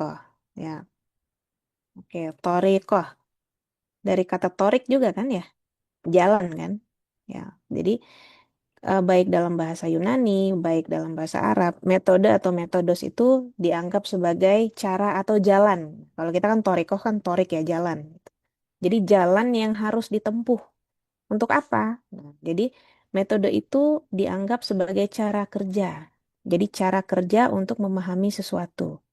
toriko. Ya, oke, toriko. Dari kata torik juga kan ya, jalan kan. Ya, jadi baik dalam bahasa Yunani, baik dalam bahasa Arab, metode atau metodos itu dianggap sebagai cara atau jalan. Kalau kita kan toriko kan torik ya jalan. Jadi jalan yang harus ditempuh. Untuk apa? Nah, jadi metode itu dianggap sebagai cara kerja. Jadi cara kerja untuk memahami sesuatu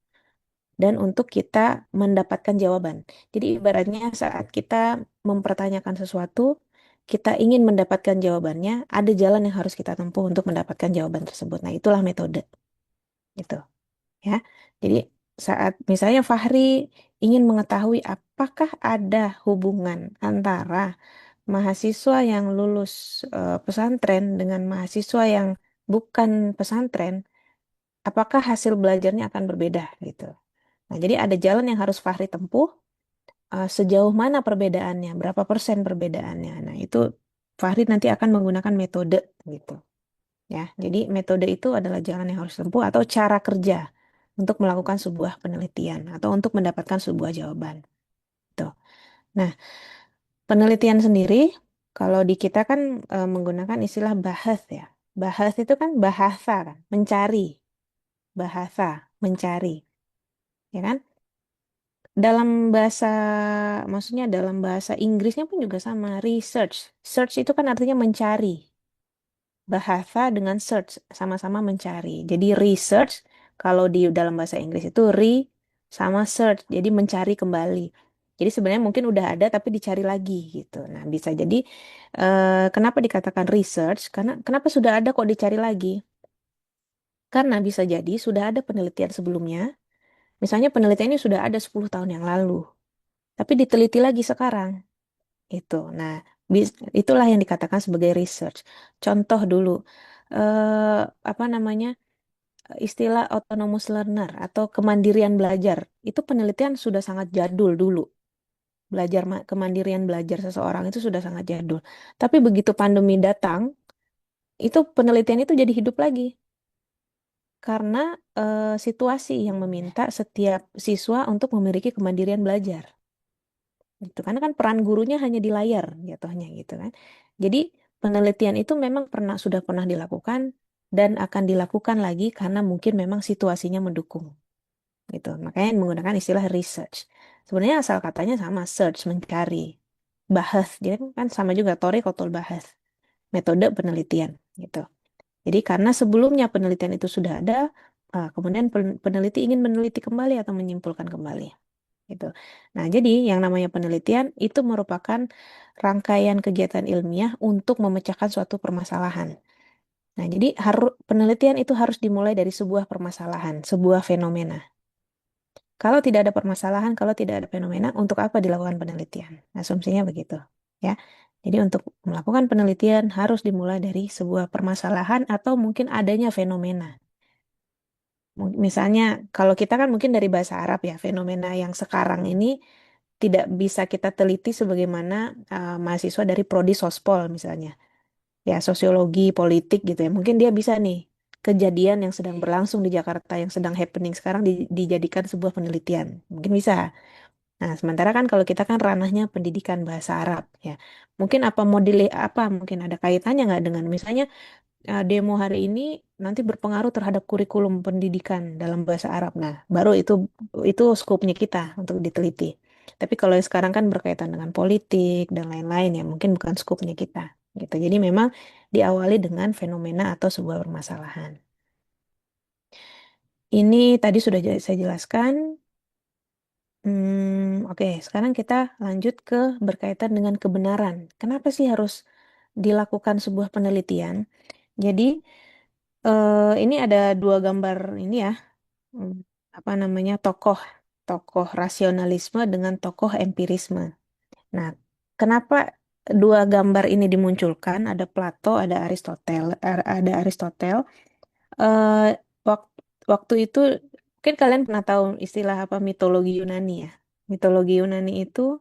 dan untuk kita mendapatkan jawaban. Jadi ibaratnya saat kita mempertanyakan sesuatu, kita ingin mendapatkan jawabannya, ada jalan yang harus kita tempuh untuk mendapatkan jawaban tersebut. Nah, itulah metode, gitu ya. Jadi saat misalnya Fahri ingin mengetahui apakah ada hubungan antara mahasiswa yang lulus pesantren dengan mahasiswa yang bukan pesantren, apakah hasil belajarnya akan berbeda gitu. Nah, jadi ada jalan yang harus Fahri tempuh, sejauh mana perbedaannya, berapa persen perbedaannya. Nah, itu Fahri nanti akan menggunakan metode gitu ya. Jadi metode itu adalah jalan yang harus tempuh atau cara kerja untuk melakukan sebuah penelitian atau untuk mendapatkan sebuah jawaban. Tuh. Nah, penelitian sendiri, kalau di kita kan menggunakan istilah bahas ya. Bahas itu kan bahasa kan, mencari, bahasa, mencari, ya kan? Dalam bahasa, maksudnya dalam bahasa Inggrisnya pun juga sama, research. Search itu kan artinya mencari. Bahasa dengan search, sama-sama mencari. Jadi research, kalau di dalam bahasa Inggris itu sama search, jadi mencari kembali. Jadi sebenarnya mungkin udah ada tapi dicari lagi gitu. Nah, bisa jadi kenapa dikatakan research? Karena kenapa sudah ada kok dicari lagi? Karena bisa jadi sudah ada penelitian sebelumnya. Misalnya penelitian ini sudah ada 10 tahun yang lalu, tapi diteliti lagi sekarang. Itu. Nah, itulah yang dikatakan sebagai research. Contoh dulu, apa namanya, istilah autonomous learner atau kemandirian belajar. Itu penelitian sudah sangat jadul dulu. Kemandirian belajar seseorang itu sudah sangat jadul. Tapi begitu pandemi datang, itu penelitian itu jadi hidup lagi. Karena situasi yang meminta setiap siswa untuk memiliki kemandirian belajar. Gitu. Karena kan peran gurunya hanya di layar jatuhnya gitu kan. Jadi penelitian itu memang sudah pernah dilakukan dan akan dilakukan lagi karena mungkin memang situasinya mendukung gitu. Makanya menggunakan istilah research. Sebenarnya asal katanya sama, search, mencari. Bahas, jadi kan sama juga, tori kotul bahas. Metode penelitian gitu. Jadi karena sebelumnya penelitian itu sudah ada, kemudian peneliti ingin meneliti kembali atau menyimpulkan kembali gitu. Nah, jadi yang namanya penelitian itu merupakan rangkaian kegiatan ilmiah untuk memecahkan suatu permasalahan. Nah, jadi penelitian itu harus dimulai dari sebuah permasalahan, sebuah fenomena. Kalau tidak ada permasalahan, kalau tidak ada fenomena, untuk apa dilakukan penelitian? Asumsinya begitu, ya. Jadi untuk melakukan penelitian harus dimulai dari sebuah permasalahan atau mungkin adanya fenomena. Misalnya, kalau kita kan mungkin dari bahasa Arab ya, fenomena yang sekarang ini tidak bisa kita teliti sebagaimana mahasiswa dari prodi sospol misalnya. Ya, sosiologi, politik gitu ya. Mungkin dia bisa nih, kejadian yang sedang berlangsung di Jakarta, yang sedang happening sekarang dijadikan sebuah penelitian. Mungkin bisa. Nah, sementara kan kalau kita kan ranahnya pendidikan bahasa Arab ya. Mungkin apa model apa mungkin ada kaitannya nggak dengan misalnya demo hari ini nanti berpengaruh terhadap kurikulum pendidikan dalam bahasa Arab. Nah, baru itu skopnya kita untuk diteliti. Tapi kalau yang sekarang kan berkaitan dengan politik dan lain-lain ya, mungkin bukan skopnya kita gitu. Jadi memang diawali dengan fenomena atau sebuah permasalahan. Ini tadi sudah saya jelaskan. Oke, sekarang kita lanjut ke berkaitan dengan kebenaran. Kenapa sih harus dilakukan sebuah penelitian? Jadi ini ada dua gambar ini ya, hmm, apa namanya, tokoh tokoh rasionalisme dengan tokoh empirisme. Nah, kenapa dua gambar ini dimunculkan? Ada Plato, ada Aristotel. Eh, wak- Waktu itu mungkin kalian pernah tahu istilah apa mitologi Yunani ya. Mitologi Yunani itu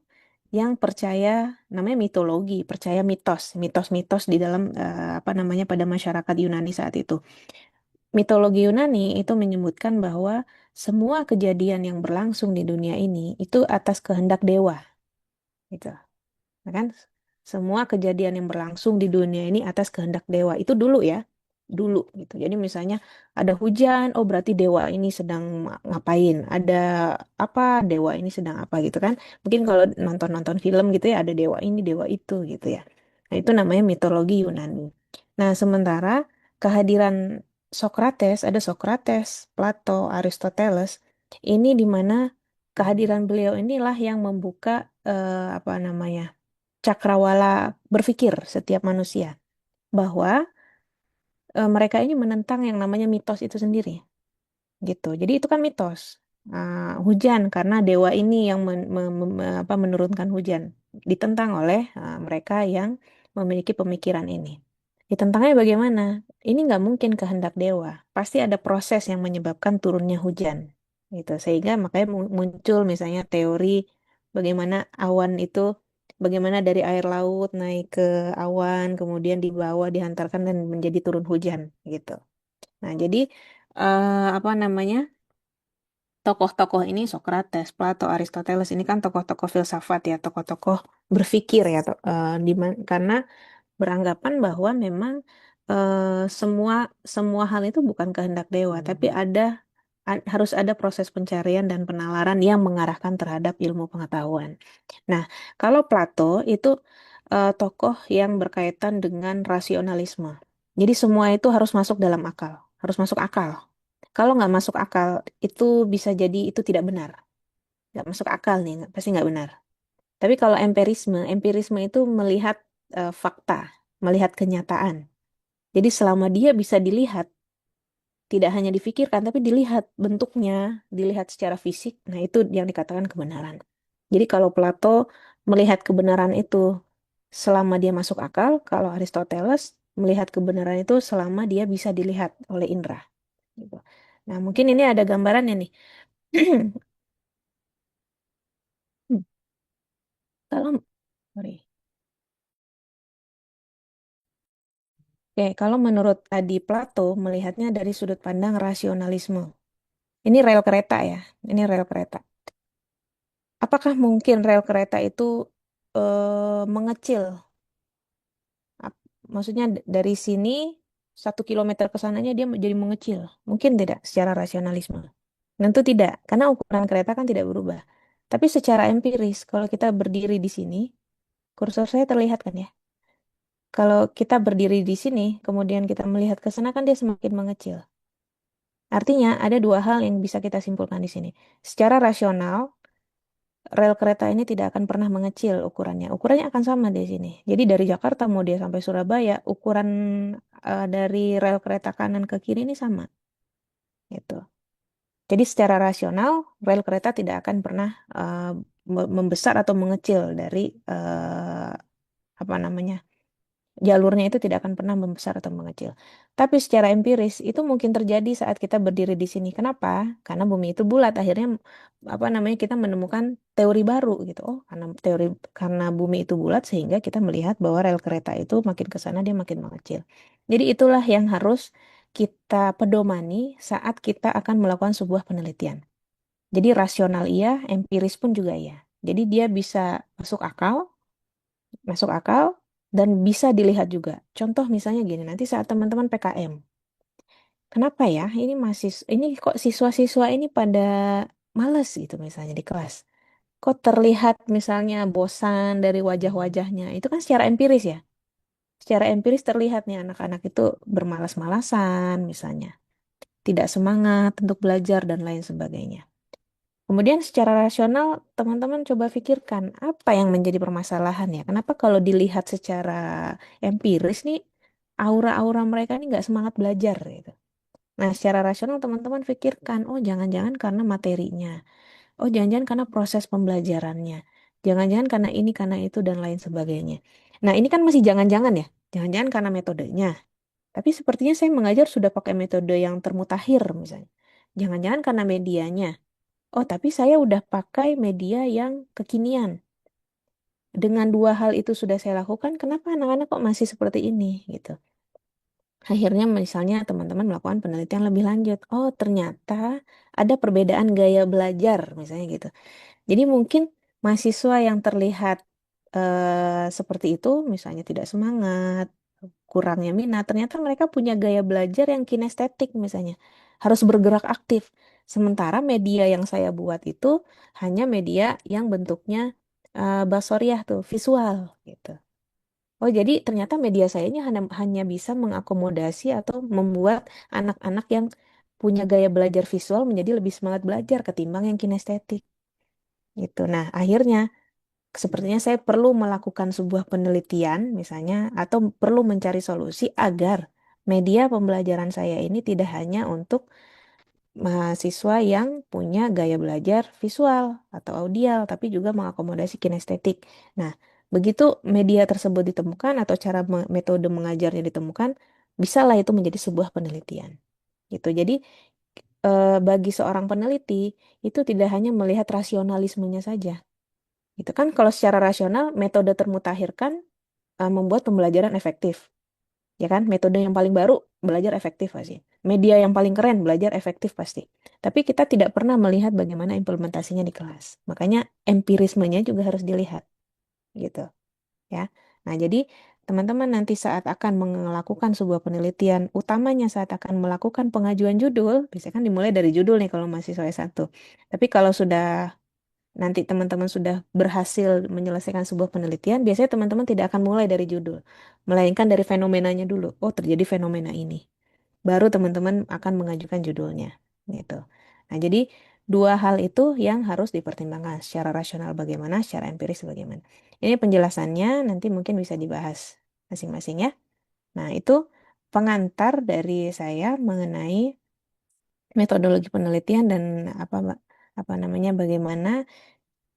yang percaya, namanya mitologi, percaya mitos-mitos di dalam apa namanya pada masyarakat Yunani saat itu. Mitologi Yunani itu menyebutkan bahwa semua kejadian yang berlangsung di dunia ini itu atas kehendak dewa, gitu. Nah kan, semua kejadian yang berlangsung di dunia ini atas kehendak dewa. Itu dulu ya, dulu gitu. Jadi misalnya ada hujan, oh berarti dewa ini sedang ngapain? Ada apa? Dewa ini sedang apa gitu kan? Mungkin kalau nonton-nonton film gitu ya, ada dewa ini, dewa itu gitu ya. Nah itu namanya mitologi Yunani. Nah sementara kehadiran Sokrates, ada Sokrates, Plato, Aristoteles, ini di mana kehadiran beliau inilah yang membuka apa namanya? Cakrawala berpikir setiap manusia bahwa mereka ini menentang yang namanya mitos itu sendiri gitu. Jadi itu kan mitos. Hujan karena dewa ini yang apa, menurunkan hujan ditentang oleh mereka yang memiliki pemikiran ini. Ditentangnya bagaimana? Ini nggak mungkin kehendak dewa. Pasti ada proses yang menyebabkan turunnya hujan. Gitu. Sehingga makanya muncul misalnya teori bagaimana awan itu, bagaimana dari air laut naik ke awan, kemudian dibawa, dihantarkan dan menjadi turun hujan gitu. Nah, jadi apa namanya? Tokoh-tokoh ini Sokrates, Plato, Aristoteles ini kan tokoh-tokoh filsafat ya, tokoh-tokoh berpikir ya, karena beranggapan bahwa memang semua semua hal itu bukan kehendak dewa, tapi harus ada proses pencarian dan penalaran yang mengarahkan terhadap ilmu pengetahuan. Nah, kalau Plato itu tokoh yang berkaitan dengan rasionalisme. Jadi semua itu harus masuk dalam akal, harus masuk akal. Kalau nggak masuk akal, itu bisa jadi itu tidak benar. Nggak masuk akal nih, pasti nggak benar. Tapi kalau empirisme itu melihat fakta, melihat kenyataan. Jadi selama dia bisa dilihat, tidak hanya difikirkan, tapi dilihat bentuknya, dilihat secara fisik, nah itu yang dikatakan kebenaran. Jadi kalau Plato melihat kebenaran itu selama dia masuk akal, kalau Aristoteles melihat kebenaran itu selama dia bisa dilihat oleh indera. Gitu. Nah mungkin ini ada gambarannya nih. Kalau sorry. Oke, kalau menurut Adi Plato melihatnya dari sudut pandang rasionalisme. Ini rel kereta ya. Ini rel kereta. Apakah mungkin rel kereta itu mengecil? Maksudnya dari sini 1 kilometer ke sananya dia jadi mengecil. Mungkin tidak secara rasionalisme. Tentu tidak, karena ukuran kereta kan tidak berubah. Tapi secara empiris, kalau kita berdiri di sini, kursor saya terlihat kan ya? Kalau kita berdiri di sini, kemudian kita melihat ke sana kan dia semakin mengecil. Artinya ada dua hal yang bisa kita simpulkan di sini. Secara rasional, rel kereta ini tidak akan pernah mengecil ukurannya. Ukurannya akan sama di sini. Jadi dari Jakarta mau dia sampai Surabaya, ukuran dari rel kereta kanan ke kiri ini sama, gitu. Jadi secara rasional, rel kereta tidak akan pernah membesar atau mengecil dari eh, apa namanya, jalurnya itu tidak akan pernah membesar atau mengecil. Tapi secara empiris itu mungkin terjadi saat kita berdiri di sini. Kenapa? Karena bumi itu bulat. Akhirnya apa namanya, kita menemukan teori baru gitu. Oh, karena bumi itu bulat sehingga kita melihat bahwa rel kereta itu makin ke sana dia makin mengecil. Jadi itulah yang harus kita pedomani saat kita akan melakukan sebuah penelitian. Jadi rasional iya, empiris pun juga iya. Jadi dia bisa masuk akal, masuk akal, dan bisa dilihat juga. Contoh misalnya gini, nanti saat teman-teman PKM, kenapa ya ini kok siswa-siswa ini pada males gitu misalnya di kelas. Kok terlihat misalnya bosan dari wajah-wajahnya. Itu kan secara empiris ya. Secara empiris terlihat nih anak-anak itu bermalas-malasan misalnya. Tidak semangat untuk belajar dan lain sebagainya. Kemudian secara rasional, teman-teman coba pikirkan apa yang menjadi permasalahan ya. Kenapa kalau dilihat secara empiris nih, aura-aura mereka ini nggak semangat belajar gitu. Nah, secara rasional teman-teman pikirkan, oh jangan-jangan karena materinya. Oh jangan-jangan karena proses pembelajarannya. Jangan-jangan karena ini, karena itu, dan lain sebagainya. Nah, ini kan masih jangan-jangan ya. Jangan-jangan karena metodenya. Tapi sepertinya saya mengajar sudah pakai metode yang termutakhir misalnya. Jangan-jangan karena medianya. Oh, tapi saya udah pakai media yang kekinian. Dengan dua hal itu sudah saya lakukan, kenapa anak-anak kok masih seperti ini gitu? Akhirnya misalnya teman-teman melakukan penelitian lebih lanjut. Oh, ternyata ada perbedaan gaya belajar, misalnya gitu. Jadi mungkin mahasiswa yang terlihat seperti itu, misalnya tidak semangat, kurangnya minat, ternyata mereka punya gaya belajar yang kinestetik misalnya, harus bergerak aktif. Sementara media yang saya buat itu hanya media yang bentuknya basoriah tuh, visual gitu. Oh, jadi ternyata media saya ini hanya bisa mengakomodasi atau membuat anak-anak yang punya gaya belajar visual menjadi lebih semangat belajar ketimbang yang kinestetik gitu. Nah, akhirnya sepertinya saya perlu melakukan sebuah penelitian misalnya atau perlu mencari solusi agar media pembelajaran saya ini tidak hanya untuk mahasiswa yang punya gaya belajar visual atau audial, tapi juga mengakomodasi kinestetik. Nah, begitu media tersebut ditemukan atau cara metode mengajarnya ditemukan, bisalah itu menjadi sebuah penelitian. Gitu. Jadi, bagi seorang peneliti, itu tidak hanya melihat rasionalismenya saja. Itu kan kalau secara rasional, metode termutakhirkan membuat pembelajaran efektif. Ya kan, metode yang paling baru belajar efektif pasti. Media yang paling keren belajar efektif pasti. Tapi kita tidak pernah melihat bagaimana implementasinya di kelas. Makanya empirismenya juga harus dilihat, gitu ya. Nah, jadi teman-teman nanti saat akan melakukan sebuah penelitian, utamanya saat akan melakukan pengajuan judul, biasanya kan dimulai dari judul nih kalau mahasiswa S1. Tapi kalau sudah nanti teman-teman sudah berhasil menyelesaikan sebuah penelitian, biasanya teman-teman tidak akan mulai dari judul, melainkan dari fenomenanya dulu. Oh, terjadi fenomena ini. Baru teman-teman akan mengajukan judulnya, gitu. Nah, jadi dua hal itu yang harus dipertimbangkan secara rasional bagaimana, secara empiris bagaimana. Ini penjelasannya nanti mungkin bisa dibahas masing-masing ya. Nah, itu pengantar dari saya mengenai metodologi penelitian dan apa apa namanya bagaimana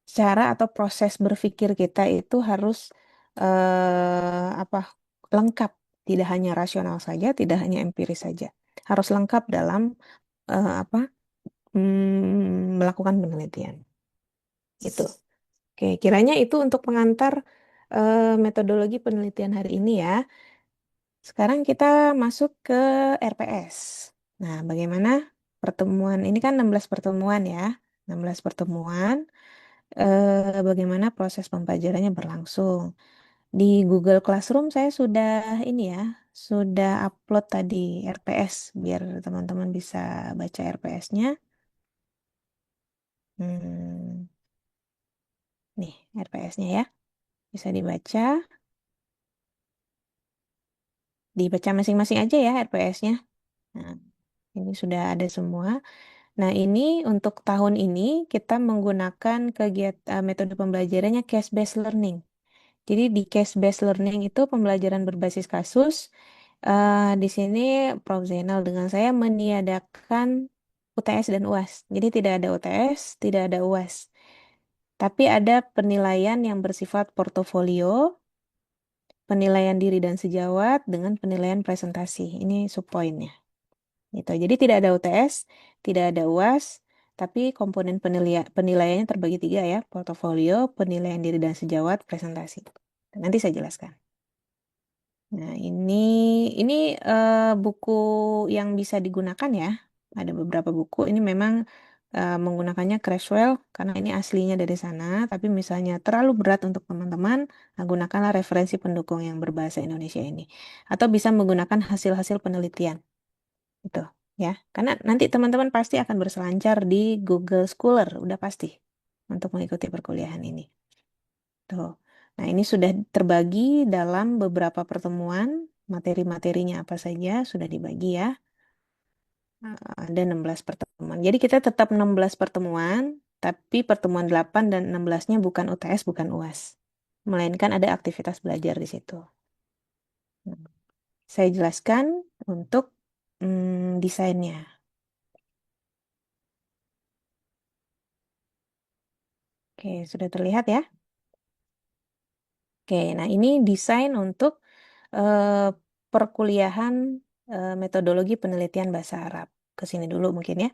cara atau proses berpikir kita itu harus apa lengkap, tidak hanya rasional saja, tidak hanya empiris saja, harus lengkap dalam apa melakukan penelitian itu. Oke, kiranya itu untuk pengantar metodologi penelitian hari ini ya. Sekarang kita masuk ke RPS. Nah, bagaimana pertemuan ini kan 16 pertemuan ya. 16 pertemuan bagaimana proses pembelajarannya berlangsung. Di Google Classroom saya sudah ini ya, sudah upload tadi RPS biar teman-teman bisa baca RPS-nya. Hmm, nih RPS-nya ya, bisa dibaca masing-masing aja ya RPS-nya. Nah, ini sudah ada semua. Nah, ini untuk tahun ini kita menggunakan kegiatan metode pembelajarannya case-based learning. Jadi di case-based learning itu pembelajaran berbasis kasus. Di sini Prof. Zainal dengan saya meniadakan UTS dan UAS. Jadi tidak ada UTS, tidak ada UAS. Tapi ada penilaian yang bersifat portofolio, penilaian diri dan sejawat, dengan penilaian presentasi. Ini subpoinnya. Gitu. Jadi tidak ada UTS, tidak ada UAS, tapi komponen penilaiannya terbagi tiga ya, portofolio, penilaian diri dan sejawat, presentasi. Nanti saya jelaskan. Nah, ini buku yang bisa digunakan ya. Ada beberapa buku. Ini memang menggunakannya Creswell karena ini aslinya dari sana. Tapi misalnya terlalu berat untuk teman-teman, gunakanlah referensi pendukung yang berbahasa Indonesia ini. Atau bisa menggunakan hasil-hasil penelitian. Itu ya. Karena nanti teman-teman pasti akan berselancar di Google Scholar, udah pasti untuk mengikuti perkuliahan ini. Tuh. Nah, ini sudah terbagi dalam beberapa pertemuan. Materi-materinya apa saja sudah dibagi ya. Ada 16 pertemuan. Jadi kita tetap 16 pertemuan, tapi pertemuan 8 dan 16-nya bukan UTS, bukan UAS. Melainkan ada aktivitas belajar di situ. Nah, saya jelaskan untuk desainnya. Oke, sudah terlihat ya? Oke, nah ini desain untuk eh, perkuliahan metodologi penelitian bahasa Arab. Ke sini dulu mungkin ya.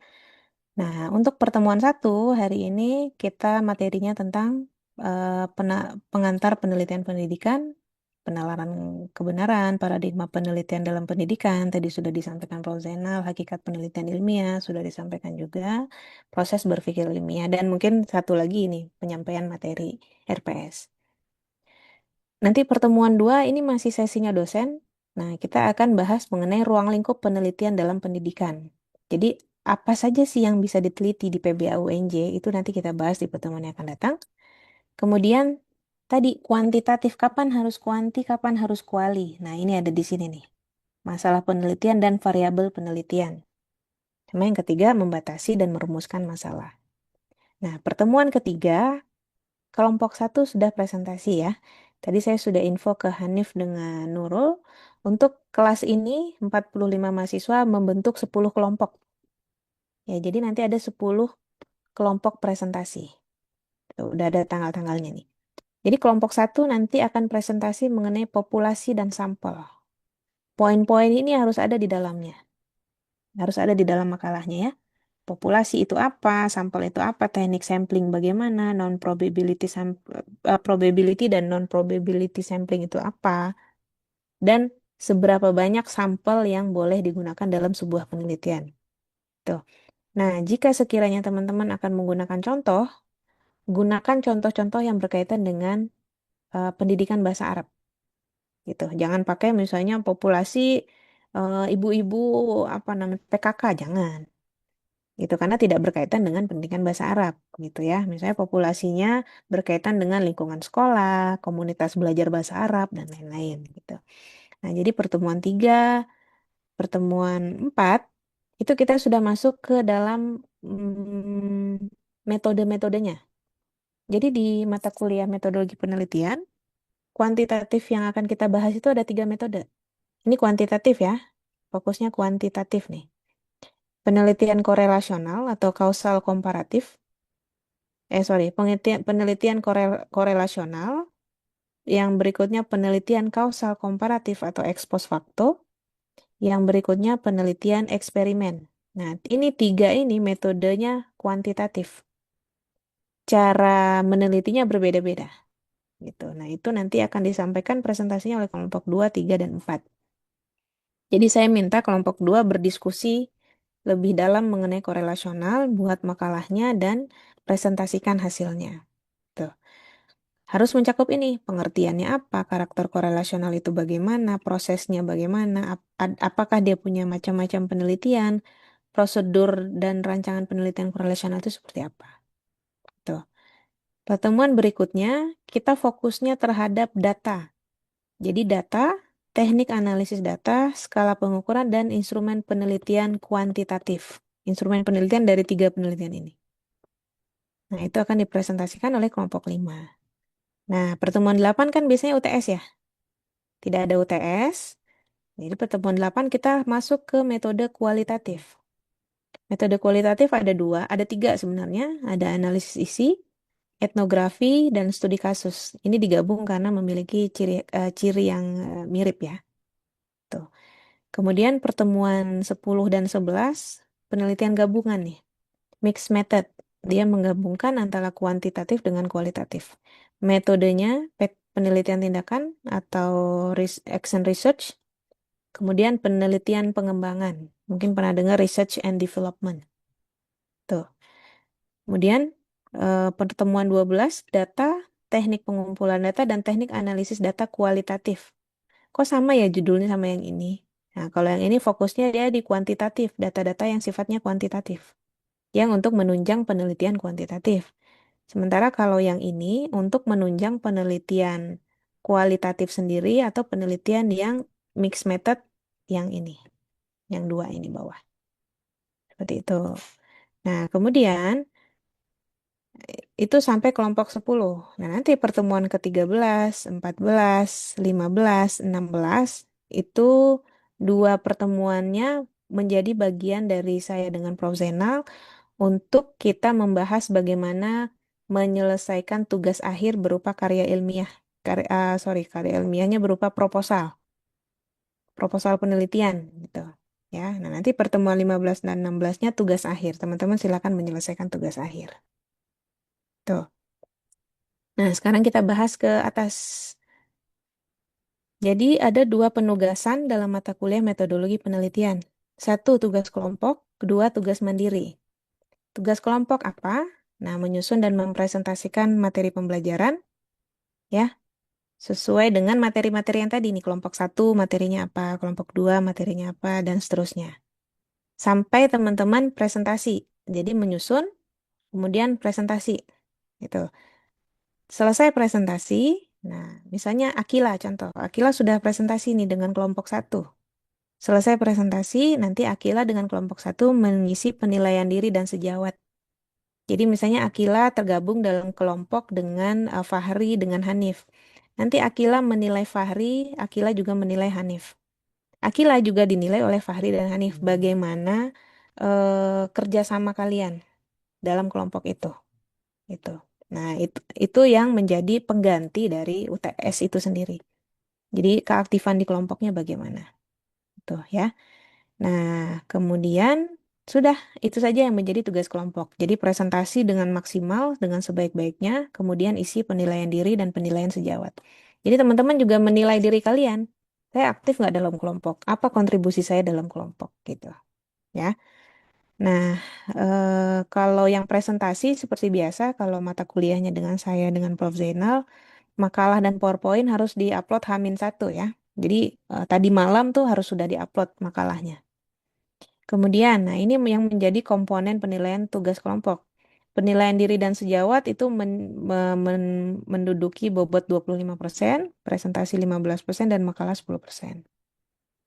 Nah, untuk pertemuan satu hari ini kita materinya tentang pengantar penelitian pendidikan penalaran kebenaran, paradigma penelitian dalam pendidikan, tadi sudah disampaikan Prof. Zainal, hakikat penelitian ilmiah, sudah disampaikan juga, proses berpikir ilmiah, dan mungkin satu lagi ini, penyampaian materi RPS. Nanti pertemuan 2 ini masih sesinya dosen. Nah, kita akan bahas mengenai ruang lingkup penelitian dalam pendidikan. Jadi, apa saja sih yang bisa diteliti di PBA UNJ, itu nanti kita bahas di pertemuan yang akan datang. Kemudian, tadi kuantitatif, kapan harus kuanti, kapan harus kuali. Nah, ini ada di sini nih. Masalah penelitian dan variabel penelitian. Sama yang ketiga, membatasi dan merumuskan masalah. Nah, pertemuan ketiga, kelompok 1 sudah presentasi ya. Tadi saya sudah info ke Hanif dengan Nurul. Untuk kelas ini 45 mahasiswa membentuk 10 kelompok. Ya, jadi nanti ada 10 kelompok presentasi. Tuh, udah ada tanggal-tanggalnya nih. Jadi kelompok 1 nanti akan presentasi mengenai populasi dan sampel. Poin-poin ini harus ada di dalamnya. Harus ada di dalam makalahnya ya. Populasi itu apa, sampel itu apa, teknik sampling bagaimana, probability dan non probability sampling itu apa, dan seberapa banyak sampel yang boleh digunakan dalam sebuah penelitian. Tuh. Nah, jika sekiranya teman-teman akan menggunakan contoh, gunakan contoh-contoh yang berkaitan dengan pendidikan bahasa Arab. Gitu. Jangan pakai misalnya populasi ibu-ibu apa namanya PKK, jangan. Gitu karena tidak berkaitan dengan pendidikan bahasa Arab gitu ya. Misalnya populasinya berkaitan dengan lingkungan sekolah, komunitas belajar bahasa Arab dan lain-lain gitu. Nah, jadi pertemuan 3, pertemuan 4 itu kita sudah masuk ke dalam metode-metodenya. Jadi di mata kuliah metodologi penelitian, kuantitatif yang akan kita bahas itu ada 3 metode. Ini kuantitatif ya, fokusnya kuantitatif nih. Penelitian korelasional atau kausal komparatif. Penelitian korelasional. Yang berikutnya penelitian kausal komparatif atau ex post facto. Yang berikutnya penelitian eksperimen. Nah, ini 3 ini metodenya kuantitatif. Cara menelitinya berbeda-beda. Gitu. Nah, itu nanti akan disampaikan presentasinya oleh kelompok 2, 3, dan 4. Jadi saya minta kelompok 2 berdiskusi lebih dalam mengenai korelasional, buat makalahnya, dan presentasikan hasilnya. Tuh. Harus mencakup ini, pengertiannya apa, karakter korelasional itu bagaimana, prosesnya bagaimana, apakah dia punya macam-macam penelitian, prosedur dan rancangan penelitian korelasional itu seperti apa. Tuh. Pertemuan berikutnya, kita fokusnya terhadap data. Jadi data, teknik analisis data, skala pengukuran, dan instrumen penelitian kuantitatif. Instrumen penelitian dari 3 penelitian ini. Nah, itu akan dipresentasikan oleh kelompok 5. Nah, pertemuan 8 kan biasanya UTS ya. Tidak ada UTS. Jadi pertemuan 8 kita masuk ke metode kualitatif. Metode kualitatif ada 2, ada 3 sebenarnya. Ada analisis isi, etnografi, dan studi kasus. Ini digabung karena memiliki ciri yang mirip ya. Tuh. Kemudian pertemuan 10 dan 11, penelitian gabungan nih. Mixed method. Dia menggabungkan antara kuantitatif dengan kualitatif. Metodenya penelitian tindakan atau action research. Kemudian penelitian pengembangan. Mungkin pernah dengar research and development. Tuh. Kemudian pertemuan 12, data, teknik pengumpulan data, dan teknik analisis data kualitatif. Kok sama ya judulnya sama yang ini? Nah, kalau yang ini fokusnya dia di kuantitatif, data-data yang sifatnya kuantitatif. Yang untuk menunjang penelitian kuantitatif. Sementara kalau yang ini untuk menunjang penelitian kualitatif sendiri atau penelitian yang mixed method yang ini. Yang 2 ini bawah. Seperti itu. Nah, kemudian itu sampai kelompok 10. Nah, nanti pertemuan ke-13, 14, 15, 16 itu 2 pertemuannya menjadi bagian dari saya dengan Prof. Zainal untuk kita membahas bagaimana menyelesaikan tugas akhir berupa karya ilmiah. Karya ilmiahnya berupa proposal. Proposal penelitian gitu. Ya, nah nanti pertemuan 15 dan 16-nya tugas akhir. Teman-teman silakan menyelesaikan tugas akhir. Tuh. Nah, sekarang kita bahas ke atas. Jadi ada dua penugasan dalam mata kuliah metodologi penelitian. Satu, tugas kelompok. Kedua, tugas mandiri. Tugas kelompok apa? Nah, menyusun dan mempresentasikan materi pembelajaran, ya, sesuai dengan materi-materi yang tadi nih. Kelompok satu materinya apa, kelompok dua materinya apa, dan seterusnya. Sampai teman-teman presentasi. Jadi menyusun, kemudian presentasi. Gitu. Selesai presentasi, nah misalnya Akila contoh. Akila sudah presentasi nih dengan kelompok satu. Selesai presentasi, nanti Akila dengan kelompok satu mengisi penilaian diri dan sejawat. Jadi misalnya Akila tergabung dalam kelompok dengan Fahri dengan Hanif. Nanti Akila menilai Fahri, Akila juga menilai Hanif. Akila juga dinilai oleh Fahri dan Hanif. Bagaimana kerjasama kalian dalam kelompok itu? Itu. Nah, itu yang menjadi pengganti dari UTS itu sendiri. Jadi keaktifan di kelompoknya bagaimana? Tuh ya. Nah, kemudian sudah itu saja yang menjadi tugas kelompok. Jadi presentasi dengan maksimal, dengan sebaik-baiknya, kemudian isi penilaian diri dan penilaian sejawat. Jadi teman-teman juga menilai diri kalian. Saya aktif nggak dalam kelompok? Apa kontribusi saya dalam kelompok gitu ya. Nah, kalau yang presentasi seperti biasa, kalau mata kuliahnya dengan saya dengan Prof. Zainal, makalah dan PowerPoint harus diupload H-1 ya. Jadi tadi malam tuh harus sudah diupload makalahnya. Kemudian, nah ini yang menjadi komponen penilaian tugas kelompok. Penilaian diri dan sejawat itu menduduki bobot 25%, presentasi 15%, dan makalah 10%.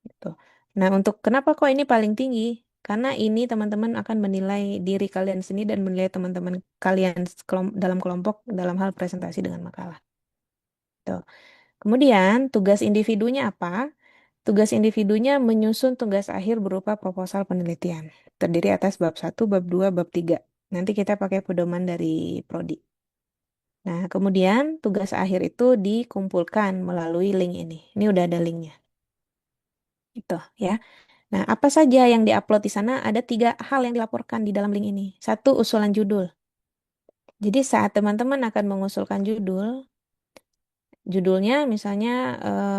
Gitu. Nah, untuk kenapa kok ini paling tinggi? Karena ini teman-teman akan menilai diri kalian sendiri dan menilai teman-teman kalian dalam kelompok dalam hal presentasi dengan makalah. Tuh. Kemudian, tugas individunya apa? Tugas individunya menyusun tugas akhir berupa proposal penelitian. Terdiri atas bab satu, bab 2, bab 3. Nanti kita pakai pedoman dari Prodi. Nah, kemudian tugas akhir itu dikumpulkan melalui link ini. Ini udah ada linknya. Itu ya. Nah, apa saja yang diupload di sana? Ada 3 hal yang dilaporkan di dalam link ini. Satu, usulan judul. Jadi saat teman-teman akan mengusulkan judulnya misalnya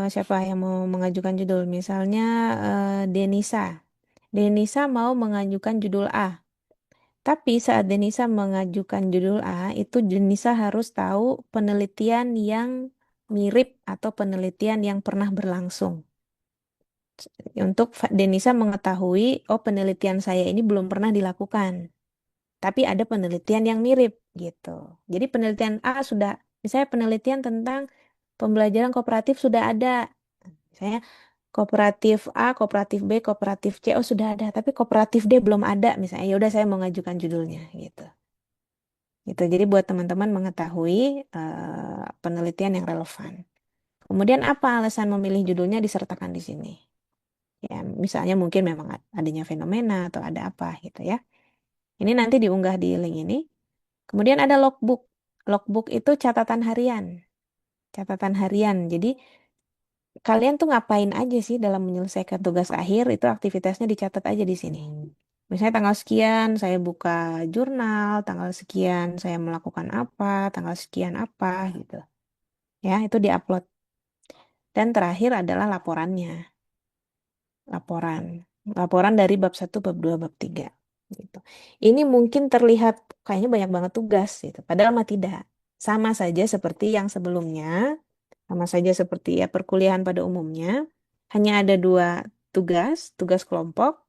siapa yang mau mengajukan judul? Misalnya Denisa. Denisa mau mengajukan judul A. Tapi saat Denisa mengajukan judul A, itu Denisa harus tahu penelitian yang mirip atau penelitian yang pernah berlangsung. Untuk Denisa mengetahui, oh penelitian saya ini belum pernah dilakukan, tapi ada penelitian yang mirip gitu. Jadi penelitian A sudah, misalnya penelitian tentang pembelajaran kooperatif sudah ada. Misalnya kooperatif A, kooperatif B, kooperatif C, oh sudah ada, tapi kooperatif D belum ada misalnya. Ya udah saya mengajukan judulnya gitu. Gitu. Jadi buat teman-teman mengetahui penelitian yang relevan. Kemudian apa alasan memilih judulnya disertakan di sini. Ya, misalnya mungkin memang adanya fenomena atau ada apa gitu ya. Ini nanti diunggah di link ini. Kemudian ada logbook. Logbook itu catatan harian. Catatan harian. Jadi kalian tuh ngapain aja sih dalam menyelesaikan tugas akhir itu aktivitasnya dicatat aja di sini. Misalnya tanggal sekian saya buka jurnal, tanggal sekian saya melakukan apa, tanggal sekian apa gitu. Ya, itu diupload. Dan terakhir adalah laporannya. Laporan. Laporan dari bab satu, bab 2, bab 3 gitu. Ini mungkin terlihat kayaknya banyak banget tugas gitu. Padahal mah tidak. Sama saja seperti yang sebelumnya, sama saja seperti ya perkuliahan pada umumnya. Hanya ada 2 tugas, tugas kelompok,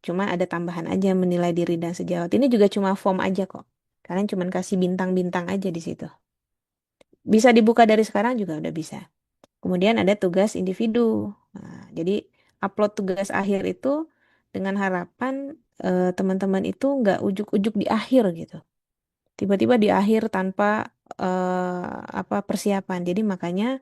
cuma ada tambahan aja menilai diri dan sejawat. Ini juga cuma form aja kok. Kalian cuma kasih bintang-bintang aja di situ. Bisa dibuka dari sekarang juga udah bisa. Kemudian ada tugas individu. Nah, jadi upload tugas akhir itu dengan harapan teman-teman itu nggak ujuk-ujuk di akhir gitu. Tiba-tiba di akhir tanpa apa persiapan. Jadi makanya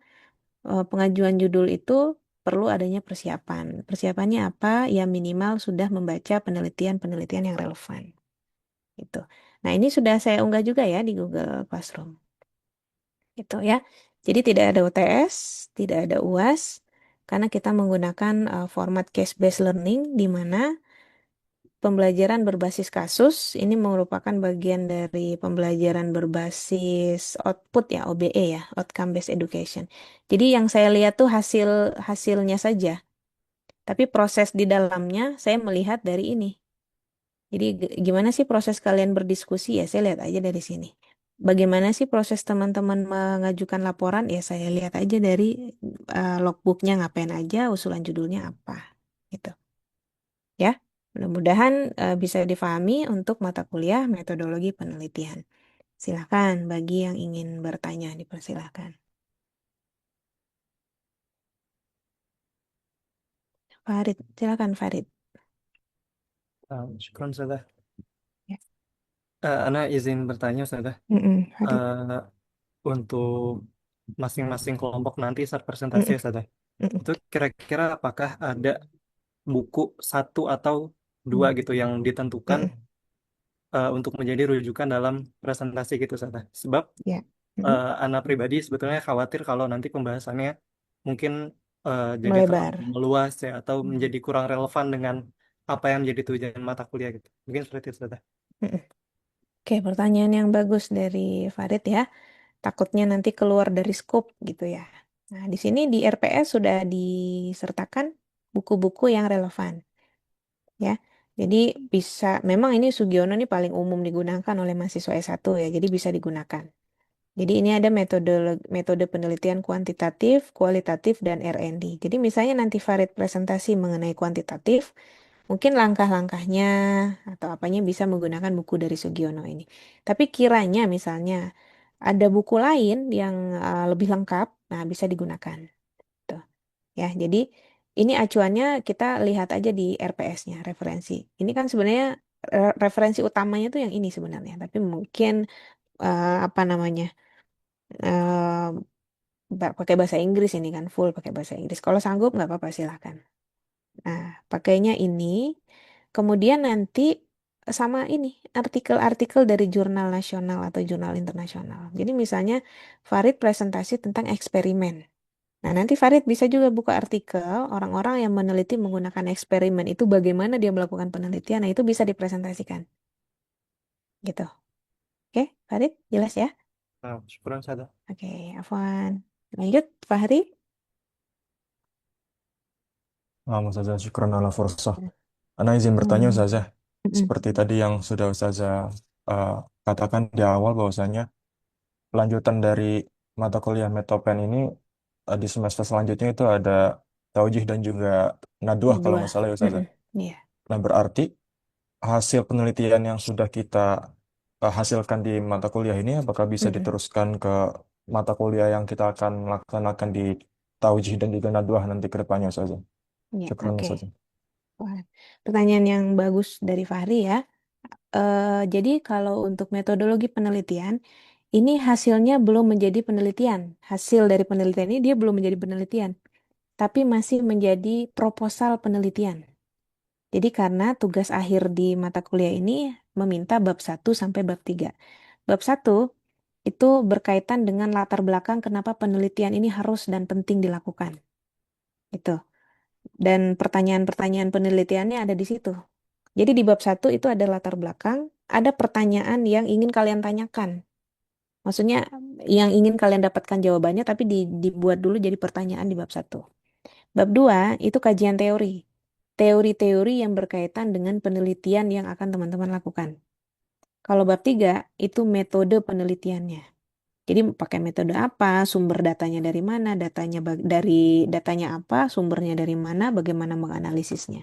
pengajuan judul itu perlu adanya persiapan. Persiapannya apa? Ya minimal sudah membaca penelitian-penelitian yang relevan. Gitu. Nah, ini sudah saya unggah juga ya di Google Classroom. Gitu ya. Jadi tidak ada UTS, tidak ada UAS, karena kita menggunakan format case-based learning di mana pembelajaran berbasis kasus ini merupakan bagian dari pembelajaran berbasis output ya, OBE ya, outcome based education. Jadi yang saya lihat tuh hasilnya saja, tapi proses di dalamnya saya melihat dari ini. Jadi gimana sih proses kalian berdiskusi ya, saya lihat aja dari sini. Bagaimana sih proses teman-teman mengajukan laporan ya, saya lihat aja dari logbooknya ngapain aja, usulan judulnya apa, gitu. Ya, mudah-mudahan bisa difahami untuk mata kuliah metodologi penelitian. Silakan bagi yang ingin bertanya, dipersilakan. Farid, silakan Farid. Syukron, Ustazah. Ya. Ana izin bertanya, Ustazah. Farid. Eh, untuk masing-masing kelompok nanti saat presentasi, Mm-mm, Ustazah, mm-mm, itu kira-kira apakah ada buku satu atau dua mm, gitu yang ditentukan mm-mm, untuk menjadi rujukan dalam presentasi gitu, Ustazah? Sebab ya. Mm-mm. Ana pribadi sebetulnya khawatir kalau nanti pembahasannya mungkin jadi terlalu Melebar. meluas ya, atau Mm-mm, menjadi kurang relevan dengan apa yang menjadi tujuan mata kuliah gitu. Mungkin seperti itu, Ustazah. mm-mm. Oke, pertanyaan yang bagus dari Farid ya. Takutnya nanti keluar dari scope gitu ya. Nah, di sini di RPS sudah disertakan buku-buku yang relevan ya. Jadi bisa, memang ini Sugiono ini paling umum digunakan oleh mahasiswa S1 ya, jadi bisa digunakan. Jadi ini ada metode penelitian kuantitatif, kualitatif, dan R&D. Jadi misalnya nanti Farid presentasi mengenai kuantitatif, mungkin langkah-langkahnya atau apanya bisa menggunakan buku dari Sugiono ini. Tapi kiranya misalnya ada buku lain yang lebih lengkap, nah bisa digunakan. Tuh. Ya, jadi ini acuannya kita lihat aja di RPS-nya, referensi. Ini kan sebenarnya referensi utamanya tuh yang ini sebenarnya, tapi mungkin apa namanya pakai bahasa Inggris ini kan full pakai bahasa Inggris. Kalau sanggup nggak apa-apa silahkan. Nah, pakainya ini, kemudian nanti sama ini artikel-artikel dari jurnal nasional atau jurnal internasional. Jadi misalnya Farid presentasi tentang eksperimen. Nah, nanti Farid bisa juga buka artikel orang-orang yang meneliti menggunakan eksperimen itu bagaimana dia melakukan penelitian. Nah, itu bisa dipresentasikan. Gitu. Oke, Farid, jelas ya? Syukuran, Ustazah. Oke, Afwan. Lanjut, Fahri. Ustazah, syukran ala fursah. Ana izin bertanya, Hmm. Ustazah. Mm-mm. Seperti tadi yang sudah Ustazah eh, katakan di awal bahwasanya lanjutan dari mata kuliah Metopen ini di semester selanjutnya itu ada taujih dan juga nadwah kalau Najwa. nggak salah ya Ustazah. Mm-mm. Iya. Nah, berarti hasil penelitian yang sudah kita hasilkan di mata kuliah ini apakah bisa Mm-mm. diteruskan ke mata kuliah yang kita akan laksanakan di taujih dan juga nadwah nanti ke depannya Ustazah? Iya, Syukran oke. Ustazah. Wah, pertanyaan yang bagus dari Fahri ya. Jadi kalau untuk metodologi penelitian, ini hasilnya belum menjadi penelitian. Hasil dari penelitian ini dia belum menjadi penelitian, tapi masih menjadi proposal penelitian. Jadi karena tugas akhir di mata kuliah ini meminta bab 1 sampai bab 3. Bab 1 itu berkaitan dengan latar belakang kenapa penelitian ini harus dan penting dilakukan. Itu. Dan pertanyaan-pertanyaan penelitiannya ada di situ. Jadi di bab 1 itu ada latar belakang, ada pertanyaan yang ingin kalian tanyakan. Maksudnya yang ingin kalian dapatkan jawabannya tapi dibuat dulu jadi pertanyaan di bab 1. Bab 2 itu kajian teori. Teori-teori yang berkaitan dengan penelitian yang akan teman-teman lakukan. Kalau bab 3 itu metode penelitiannya. Jadi pakai metode apa, sumber datanya dari mana, dari datanya apa, sumbernya dari mana, bagaimana menganalisisnya.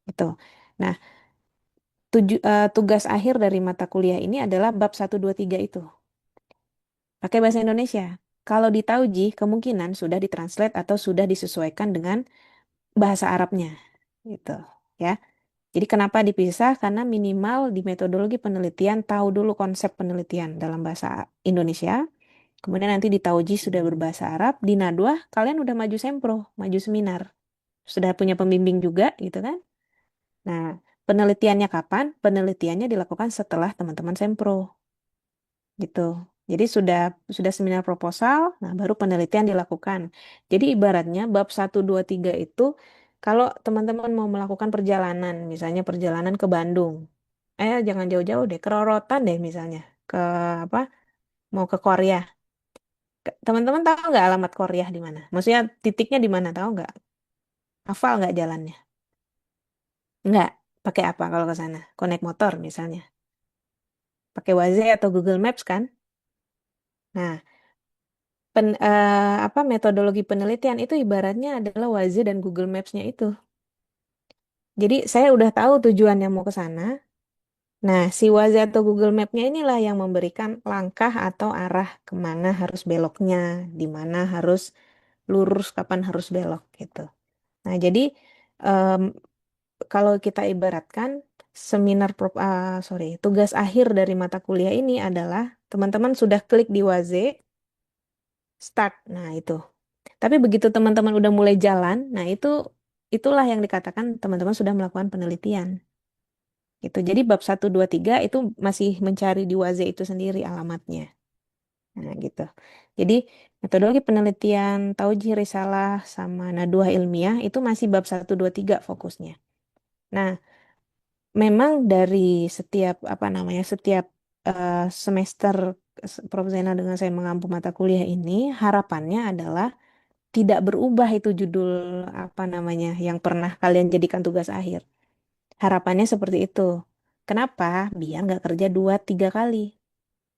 Itu. Nah, tugas akhir dari mata kuliah ini adalah bab 1, 2, 3 itu. Pakai bahasa Indonesia. Kalau di Tauji, kemungkinan sudah ditranslate atau sudah disesuaikan dengan bahasa Arabnya. Gitu. Ya. Jadi kenapa dipisah? Karena minimal di metodologi penelitian tahu dulu konsep penelitian dalam bahasa Indonesia. Kemudian nanti di Tauji sudah berbahasa Arab. Di Nadwah kalian udah maju sempro, maju seminar. Sudah punya pembimbing juga gitu kan. Nah, penelitiannya kapan? Penelitiannya dilakukan setelah teman-teman sempro. Gitu. Jadi sudah seminar proposal, nah baru penelitian dilakukan. Jadi ibaratnya bab 1, 2, 3 itu Kalau teman-teman mau melakukan perjalanan, misalnya perjalanan ke Bandung, jangan jauh-jauh deh, ke Rorotan deh misalnya, ke apa? Mau ke Korea. Teman-teman tahu nggak alamat Korea di mana? Maksudnya titiknya di mana? Tahu nggak? Hafal nggak jalannya? Nggak. Pakai apa kalau ke sana? Kau naik motor misalnya. Pakai Waze atau Google Maps kan? Nah, apa metodologi penelitian itu ibaratnya adalah Waze dan Google Maps-nya itu. Jadi saya udah tahu tujuannya mau ke sana. Nah, si Waze atau Google Map-nya inilah yang memberikan langkah atau arah kemana harus beloknya, di mana harus lurus, kapan harus belok gitu. Nah, jadi em, kalau kita ibaratkan tugas akhir dari mata kuliah ini adalah teman-teman sudah klik di Waze, start. Nah, itu. Tapi begitu teman-teman udah mulai jalan, nah itulah yang dikatakan teman-teman sudah melakukan penelitian. Gitu. Jadi bab 1, 2, 3 itu masih mencari di Waze itu sendiri alamatnya. Nah, gitu. Jadi metodologi penelitian, taujih risalah sama naduah ilmiah itu masih bab 1, 2, 3 fokusnya. Nah, memang dari setiap apa namanya setiap semester Prof. Zainal dengan saya mengampu mata kuliah ini harapannya adalah tidak berubah itu judul apa namanya yang pernah kalian jadikan tugas akhir. Harapannya seperti itu. Kenapa? Biar nggak kerja 2, 3 kali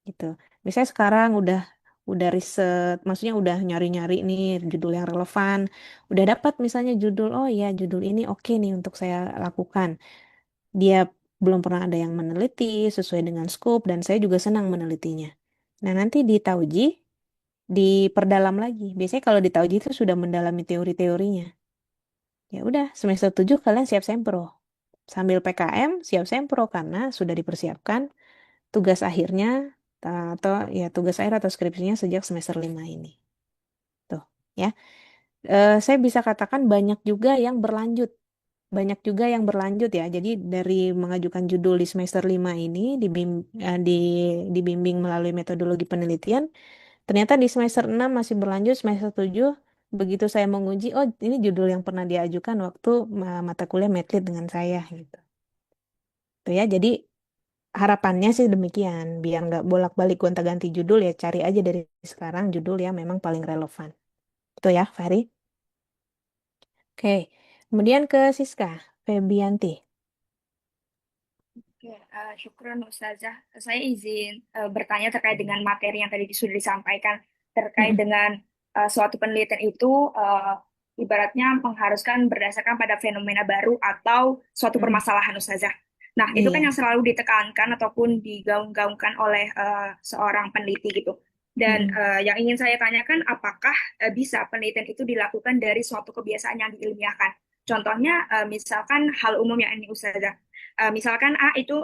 gitu. Misalnya sekarang udah riset, maksudnya udah nyari-nyari nih judul yang relevan, udah dapat misalnya judul, oh ya judul ini oke nih untuk saya lakukan. Dia belum pernah ada yang meneliti sesuai dengan scope dan saya juga senang menelitinya. Nah, nanti di tauji diperdalam lagi. Biasanya kalau di tauji itu sudah mendalami teori-teorinya. Ya udah, semester 7 kalian siap sempro. Sambil PKM siap sempro karena sudah dipersiapkan tugas akhirnya atau ya tugas akhir atau skripsinya sejak semester 5 ini. Tuh, ya. Saya bisa katakan banyak juga yang berlanjut. Banyak juga yang berlanjut ya. Jadi dari mengajukan judul di semester 5 ini dibimbing melalui metodologi penelitian, ternyata di semester 6 masih berlanjut, semester 7 begitu saya menguji, oh ini judul yang pernah diajukan waktu mata kuliah Medlit dengan saya gitu. Tuh ya, jadi harapannya sih demikian, biar nggak bolak-balik gonta-ganti judul ya cari aja dari sekarang judul yang memang paling relevan. Itu ya, Fahri. Oke, kemudian ke Siska, Febianti. Oke, syukron Ustazah. Saya izin bertanya terkait dengan materi yang tadi sudah disampaikan terkait Mm-mm. dengan suatu penelitian itu ibaratnya mengharuskan berdasarkan pada fenomena baru atau suatu Mm-mm. permasalahan Ustazah. Nah, itu kan Iya. yang selalu ditekankan ataupun digaung-gaungkan oleh seorang peneliti gitu. Dan Mm-mm. yang ingin saya tanyakan, apakah bisa penelitian itu dilakukan dari suatu kebiasaan yang diilmiahkan? Contohnya, misalkan hal umum yang ini Ustazah. Misalkan A itu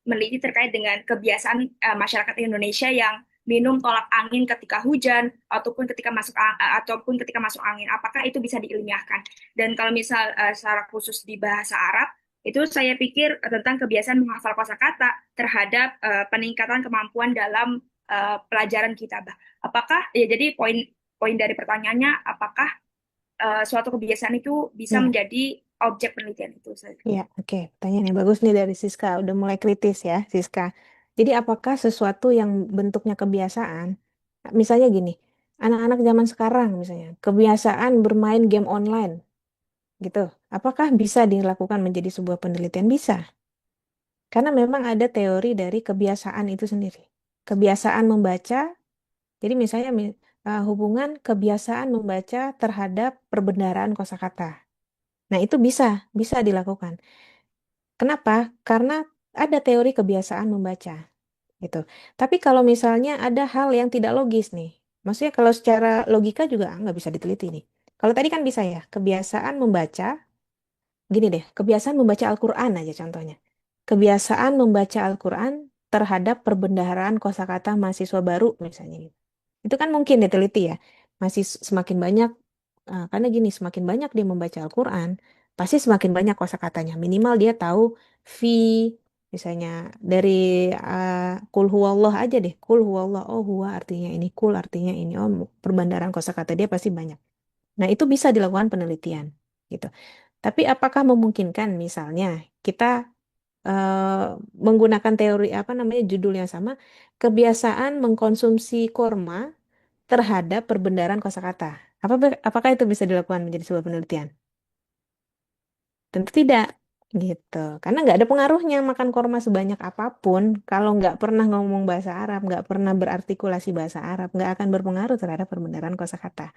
meneliti terkait dengan kebiasaan masyarakat Indonesia yang minum tolak angin ketika hujan ataupun ketika masuk angin. Apakah itu bisa diilmiahkan? Dan kalau misal secara khusus di bahasa Arab itu saya pikir tentang kebiasaan menghafal kosakata terhadap peningkatan kemampuan dalam pelajaran kitabah. Apakah ya jadi poin poin dari pertanyaannya apakah suatu kebiasaan itu bisa Ya, menjadi objek penelitian itu saja? ya, oke. Pertanyaan yang bagus nih dari Siska. Udah mulai kritis ya, Siska. Jadi apakah sesuatu yang bentuknya kebiasaan, misalnya gini, anak-anak zaman sekarang misalnya, kebiasaan bermain game online, gitu. Apakah bisa dilakukan menjadi sebuah penelitian? Bisa. Karena memang ada teori dari kebiasaan itu sendiri. Kebiasaan membaca, jadi misalnya hubungan kebiasaan membaca terhadap perbendaharaan kosakata. Nah, itu bisa dilakukan. Kenapa? Karena ada teori kebiasaan membaca, gitu. Tapi kalau misalnya ada hal yang tidak logis nih, maksudnya kalau secara logika juga nggak bisa diteliti nih. Kalau tadi kan bisa ya, kebiasaan membaca. Gini deh, kebiasaan membaca Al-Quran aja contohnya. Kebiasaan membaca Al-Quran terhadap perbendaharaan kosakata mahasiswa baru misalnya gitu. Itu kan mungkin diteliti ya. Masih semakin banyak, karena gini, semakin banyak dia membaca Al-Quran, pasti semakin banyak kosakatanya. Minimal dia tahu fi, misalnya dari kul huwallah aja deh. Kul huwallah, oh huwa artinya ini, kul artinya ini. Oh, perbendaharaan kosakata dia pasti banyak. Nah, itu bisa dilakukan penelitian. gitu. Tapi apakah memungkinkan misalnya kita eh, menggunakan teori apa namanya judul yang sama, kebiasaan mengkonsumsi korma terhadap perbendaharaan kosakata. Apakah itu bisa dilakukan menjadi sebuah penelitian? Tentu tidak, gitu. Karena nggak ada pengaruhnya makan korma sebanyak apapun kalau nggak pernah ngomong bahasa Arab, nggak pernah berartikulasi bahasa Arab, nggak akan berpengaruh terhadap perbendaharaan kosakata.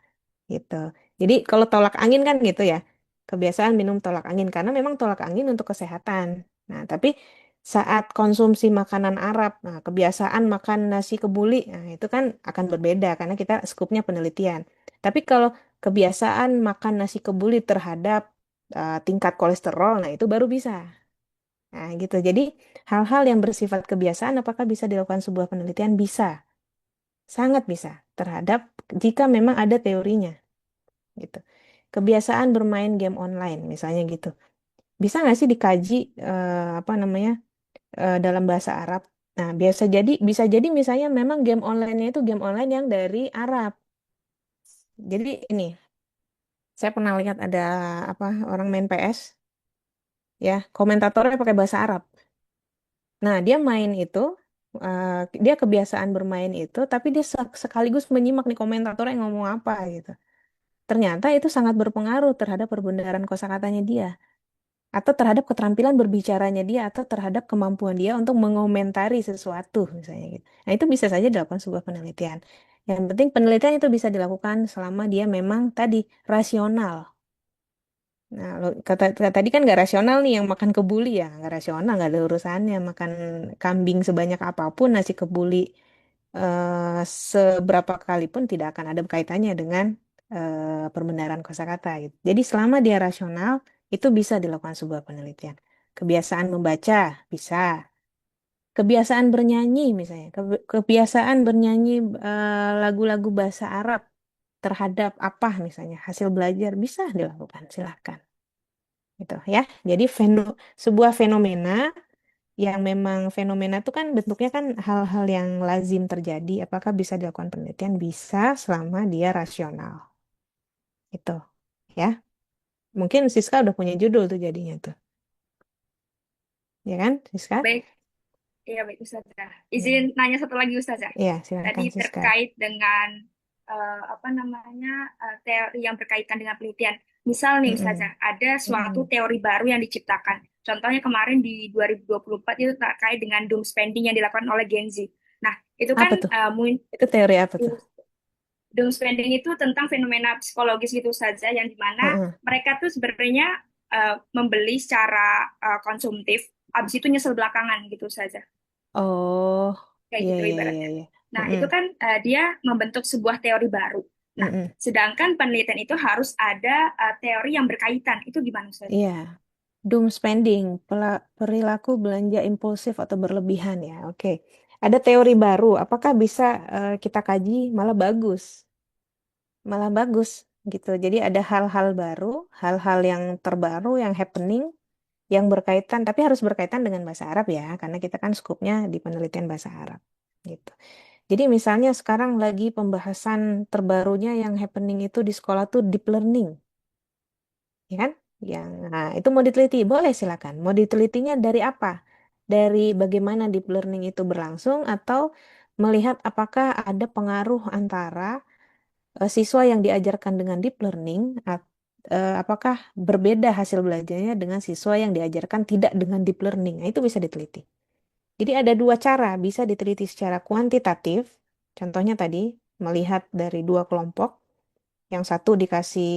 Gitu. Jadi kalau tolak angin kan gitu ya. Kebiasaan minum tolak angin karena memang tolak angin untuk kesehatan. Nah, tapi saat konsumsi makanan Arab, nah kebiasaan makan nasi kebuli, nah itu kan akan berbeda karena kita skupnya penelitian. Tapi kalau kebiasaan makan nasi kebuli terhadap tingkat kolesterol, nah itu baru bisa. Nah, gitu. Jadi hal-hal yang bersifat kebiasaan apakah bisa dilakukan sebuah penelitian? Bisa. Sangat bisa terhadap jika memang ada teorinya gitu. Kebiasaan bermain game online misalnya gitu. Bisa nggak sih dikaji apa namanya dalam bahasa Arab? Nah, bisa jadi misalnya memang game online-nya itu game online yang dari Arab. Jadi ini saya pernah lihat ada apa orang main PS ya, komentatornya pakai bahasa Arab. Nah, dia main itu eh, dia kebiasaan bermain itu tapi dia sekaligus menyimak nih komentatornya yang ngomong apa gitu. Ternyata itu sangat berpengaruh terhadap perbendaharaan kosakatanya dia. Atau terhadap keterampilan berbicaranya dia atau terhadap kemampuan dia untuk mengomentari sesuatu misalnya gitu. Nah, itu bisa saja dilakukan sebuah penelitian. Yang penting penelitian itu bisa dilakukan selama dia memang tadi rasional. Nah, tadi kan nggak rasional nih yang makan kebuli ya, nggak rasional, nggak ada urusannya makan kambing sebanyak apapun nasi kebuli seberapa kali pun tidak akan ada kaitannya dengan perbenaran kosakata gitu. Jadi selama dia rasional itu bisa dilakukan sebuah penelitian. Kebiasaan membaca bisa, kebiasaan bernyanyi misalnya, kebiasaan bernyanyi lagu-lagu bahasa Arab terhadap apa misalnya hasil belajar bisa dilakukan, silahkan gitu ya. Jadi sebuah fenomena yang memang fenomena itu kan bentuknya kan hal-hal yang lazim terjadi. Apakah bisa dilakukan penelitian? Bisa selama dia rasional. Itu ya. Mungkin Siska udah punya judul tuh jadinya tuh. Ya kan, Siska? Baik, ya baik Ustazah. Izin Ya, nanya satu lagi Ustazah. iya, Tadi silakan Siska. terkait dengan apa namanya teori yang berkaitan dengan penelitian. Misal nih Mm-mm. Ustazah, ada suatu Mm-mm. teori baru yang diciptakan. Contohnya kemarin di 2024 itu terkait dengan doom spending yang dilakukan oleh Gen Z. Nah, itu kan Apa tuh? Itu teori apa tuh? doom spending itu tentang fenomena psikologis gitu saja yang dimana Heeh. mereka tuh sebenarnya membeli secara konsumtif, habis itu nyesel belakangan gitu saja, Oh, kayak iya gitu iya iya ibaratnya. iya. Nah, Mm-mm. itu kan dia membentuk sebuah teori baru. Nah, Mm-mm. sedangkan penelitian itu harus ada teori yang berkaitan. Itu gimana Ustaz? Iya. Doom spending, perilaku belanja impulsif atau berlebihan ya. Oke. Ada teori baru. Apakah bisa kita kaji? Malah bagus. Malah bagus gitu. Jadi ada hal-hal baru, hal-hal yang terbaru yang happening yang berkaitan, tapi harus berkaitan dengan bahasa Arab ya, karena kita kan skupnya di penelitian bahasa Arab gitu. Jadi misalnya sekarang lagi pembahasan terbarunya yang happening itu di sekolah tuh deep learning, ya kan? Yang nah, itu mau diteliti, boleh silakan. Mau ditelitinya dari apa? Dari bagaimana deep learning itu berlangsung atau melihat apakah ada pengaruh antara siswa yang diajarkan dengan deep learning, apakah berbeda hasil belajarnya dengan siswa yang diajarkan tidak dengan deep learning? Nah, itu bisa diteliti. Jadi ada dua cara, bisa diteliti secara kuantitatif, contohnya tadi melihat dari dua kelompok, yang satu dikasih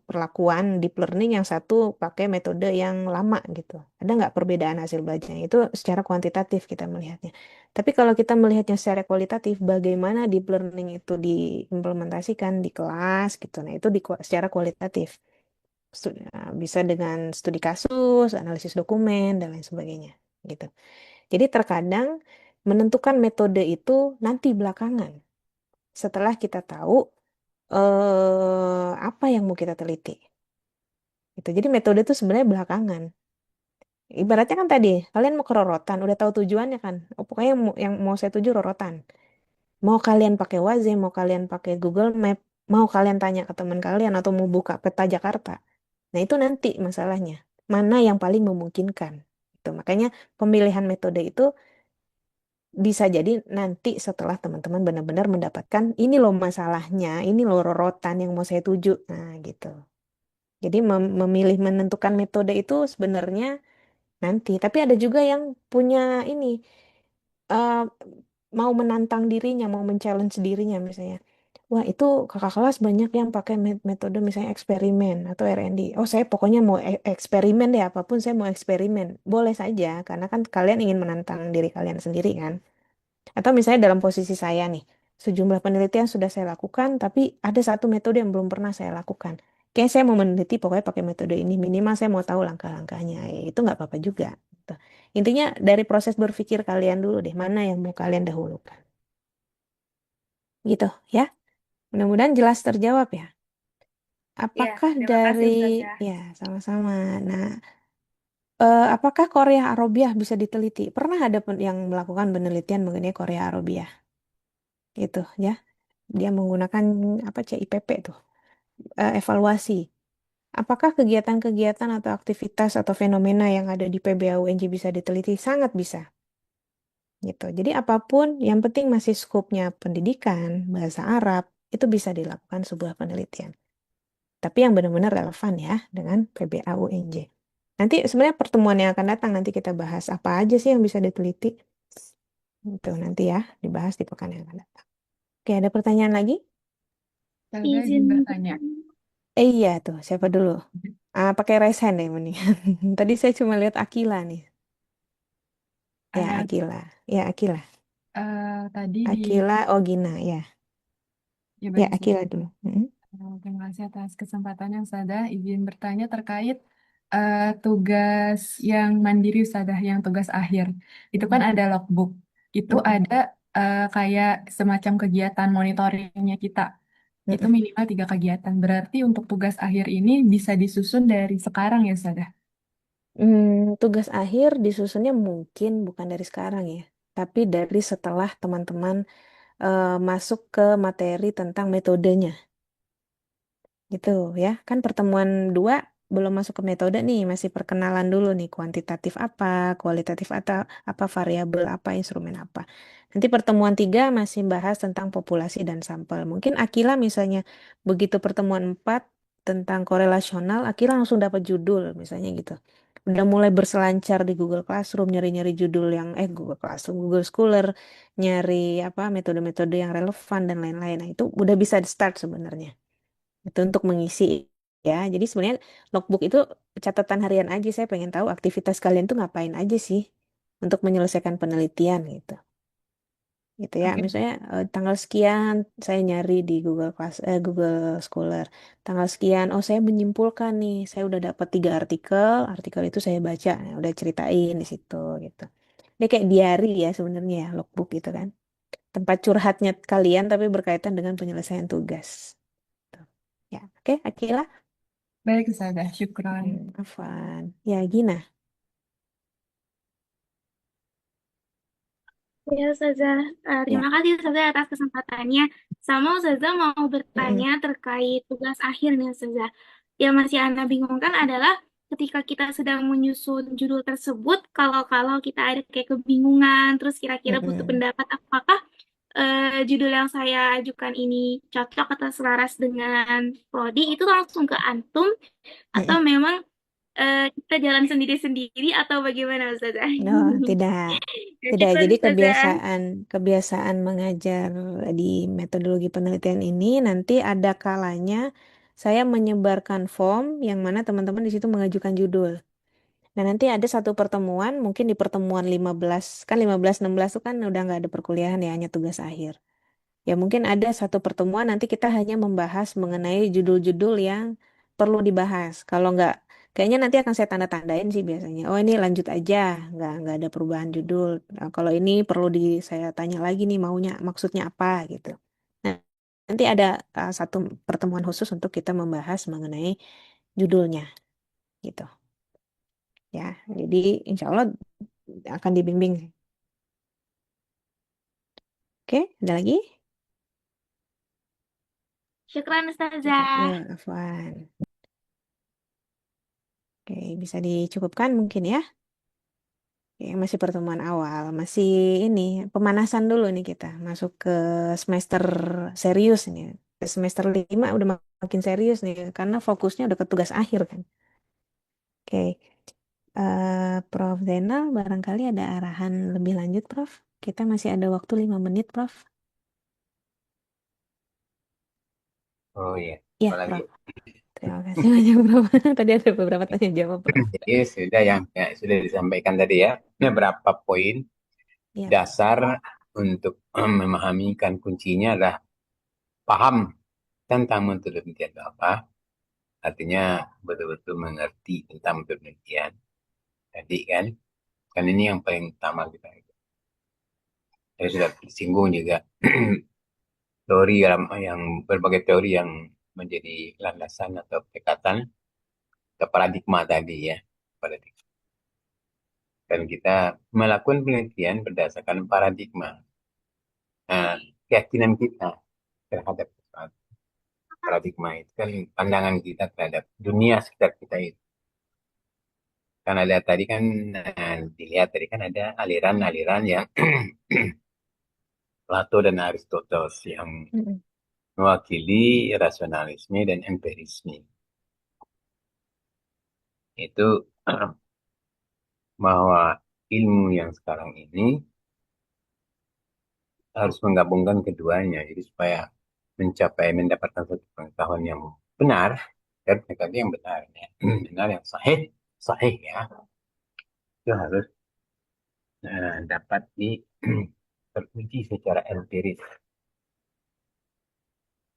perlakuan deep learning, yang satu pakai metode yang lama gitu. Ada nggak perbedaan hasil belajarnya? Itu secara kuantitatif kita melihatnya. Tapi kalau kita melihatnya secara kualitatif, bagaimana deep learning itu diimplementasikan di kelas gitu. Nah, itu secara kualitatif. Bisa dengan studi kasus, analisis dokumen, dan lain sebagainya gitu. Jadi terkadang menentukan metode itu nanti belakangan setelah kita tahu apa yang mau kita teliti. Gitu. Jadi metode itu sebenarnya belakangan. Ibaratnya kan tadi, kalian mau ke rorotan, udah tahu tujuannya kan. Oh, pokoknya yang mau saya tuju rorotan. Mau kalian pakai Waze, mau kalian pakai Google Map, mau kalian tanya ke teman kalian atau mau buka peta Jakarta. Nah, itu nanti masalahnya. Mana yang paling memungkinkan. Itu. Makanya pemilihan metode itu bisa jadi nanti setelah teman-teman benar-benar mendapatkan ini loh masalahnya, ini loh rorotan yang mau saya tuju. Nah, gitu. Jadi memilih menentukan metode itu sebenarnya nanti. Tapi ada juga yang punya ini eh, mau menantang dirinya, mau men-challenge dirinya misalnya. Wah, itu kakak kelas banyak yang pakai metode misalnya eksperimen atau R&D. Oh, saya pokoknya mau eksperimen deh, apapun saya mau eksperimen. Boleh saja, karena kan kalian ingin menantang diri kalian sendiri kan. Atau misalnya dalam posisi saya nih, sejumlah penelitian sudah saya lakukan, tapi ada satu metode yang belum pernah saya lakukan. Kayak saya mau meneliti, pokoknya pakai metode ini, minimal saya mau tahu langkah-langkahnya. Ya, itu nggak apa-apa juga. Gitu. Intinya dari proses berpikir kalian dulu deh, mana yang mau kalian dahulukan. Gitu ya. Mudah-mudahan jelas terjawab ya. Ya, Apakah terima dari, kasih Ustazah. ya sama-sama. Nah, apakah Korea Arabiah bisa diteliti? Pernah ada yang melakukan penelitian mengenai Korea Arabiah? Gitu ya. Dia menggunakan apa CIPP tuh, evaluasi. Apakah kegiatan-kegiatan atau aktivitas atau fenomena yang ada di PBAUNJ bisa diteliti? Sangat bisa. Gitu. Jadi apapun, yang penting masih skopnya pendidikan, bahasa Arab, itu bisa dilakukan sebuah penelitian. Tapi yang benar-benar relevan ya dengan PBAUNJ. Nanti sebenarnya pertemuan yang akan datang nanti kita bahas apa aja sih yang bisa diteliti. Itu nanti ya dibahas di pekan yang akan datang. Oke, ada pertanyaan lagi? Saya Izin izin bertanya. bertanya. Iya tuh, siapa dulu? Pakai raise hand deh mendingan. Tadi saya cuma lihat Akila nih. Ya, Eh, Akila. Ya, Akila. Tadi di Akila Ogina, ya. ya Ya, baik Ustaz. Akila dulu. Mm. Terima kasih atas kesempatannya Ustazah. Izin bertanya terkait tugas yang mandiri Ustazah, yang tugas akhir. Itu kan Mm. ada logbook. Itu Mm-mm. ada kayak semacam kegiatan monitoringnya kita. Itu Mm-mm. minimal 3 kegiatan. Berarti untuk tugas akhir ini bisa disusun dari sekarang ya Ustazah? Tugas akhir disusunnya mungkin bukan dari sekarang ya, tapi dari setelah teman-teman masuk ke materi tentang metodenya. Gitu ya. Kan pertemuan dua belum masuk ke metode nih, masih perkenalan dulu nih, kuantitatif apa, kualitatif atau apa, variabel apa, instrumen apa. Nanti pertemuan tiga masih bahas tentang populasi dan sampel. Mungkin Akila misalnya begitu pertemuan empat tentang korelasional, Akila langsung dapat judul misalnya gitu. Udah mulai berselancar di Google Classroom, nyari-nyari judul yang, Google Classroom, Google Scholar, nyari apa, metode-metode yang relevan dan lain-lain. Nah, itu udah bisa di start sebenarnya. Itu untuk mengisi ya. Jadi sebenarnya logbook itu catatan harian aja. Saya pengen tahu aktivitas kalian tuh ngapain aja sih untuk menyelesaikan penelitian gitu. Gitu ya. Oke, Misalnya tanggal sekian saya nyari di Google Scholar. Tanggal sekian, oh saya menyimpulkan nih, saya udah dapat 3 artikel, artikel itu saya baca, nah, udah ceritain di situ gitu. Dia kayak diary ya sebenarnya ya, logbook gitu kan. Tempat curhatnya kalian tapi berkaitan dengan penyelesaian tugas. Tuh. Ya, oke, Akila. baik Ustazah. Syukron. Afwan. Ya, Gina. Ya, Ustazah. Ya. Terima kasih Ustazah atas kesempatannya. Sama Ustazah mau Mm-mm. bertanya terkait tugas akhir nih Ustazah. Yang masih Anda bingungkan adalah ketika kita sedang menyusun judul tersebut, kalau-kalau kita ada kayak kebingungan, terus kira-kira butuh Mm-mm. pendapat apakah judul yang saya ajukan ini cocok atau selaras dengan prodi, itu langsung ke Antum, atau Mm-mm. memang kita jalan sendiri-sendiri atau bagaimana Ustazah? No, tidak. Ya, Tidak. syukur Jadi Ustazah. kebiasaan mengajar di metodologi penelitian ini nanti ada kalanya saya menyebarkan form yang mana teman-teman di situ mengajukan judul. Nah, nanti ada satu pertemuan, mungkin di pertemuan 15 kan 15 16 itu kan udah nggak ada perkuliahan ya, hanya tugas akhir. Ya mungkin ada satu pertemuan nanti kita hanya membahas mengenai judul-judul yang perlu dibahas. Kalau nggak, kayaknya nanti akan saya tanda-tandain sih biasanya. Oh ini lanjut aja, nggak ada perubahan judul. Nah, kalau ini perlu saya tanya lagi nih maunya, maksudnya apa gitu. Nah, nanti ada satu pertemuan khusus untuk kita membahas mengenai judulnya gitu. Ya, jadi insya Allah akan dibimbing. Oke, ada lagi? Syukran Coba, ya, Ustazah. Afwan. Oke, bisa dicukupkan mungkin ya. Oke, masih pertemuan awal, masih ini pemanasan dulu nih kita masuk ke semester serius nih. Ke semester 5 udah makin serius nih karena fokusnya udah ke tugas akhir kan. Oke, Prof. Zainal barangkali ada arahan lebih lanjut, Prof. Kita masih ada waktu 5 menit, Prof. Oh iya, Iya, apalagi. Prof. Terima kasih banyak, Prof. Tadi ada beberapa tanya jawab, Prof. Jadi sudah sudah disampaikan tadi ya. Ini berapa poin Iya, dasar untuk memahami kan kuncinya adalah paham tentang metode penelitian itu apa. Artinya betul-betul mengerti tentang metode penelitian. Tadi kan ini yang paling utama kita. Saya sudah disinggung juga teori yang berbagai teori yang menjadi landasan atau pendekatan atau paradigma tadi ya. Paradigma. Dan kita melakukan penelitian berdasarkan paradigma. Nah, keyakinan kita terhadap sesuatu. Paradigma itu kan pandangan kita terhadap dunia sekitar kita itu. Kan ada tadi kan dilihat tadi kan ada aliran-aliran yang Plato dan Aristoteles yang mm-mm. mewakili rasionalisme dan empirisme. Itu bahwa ilmu yang sekarang ini harus menggabungkan keduanya. Jadi supaya mendapatkan satu pengetahuan yang benar dan pengetahuan yang benar, ya. Benar yang sahih, sahih ya. Itu harus dapat teruji secara empiris,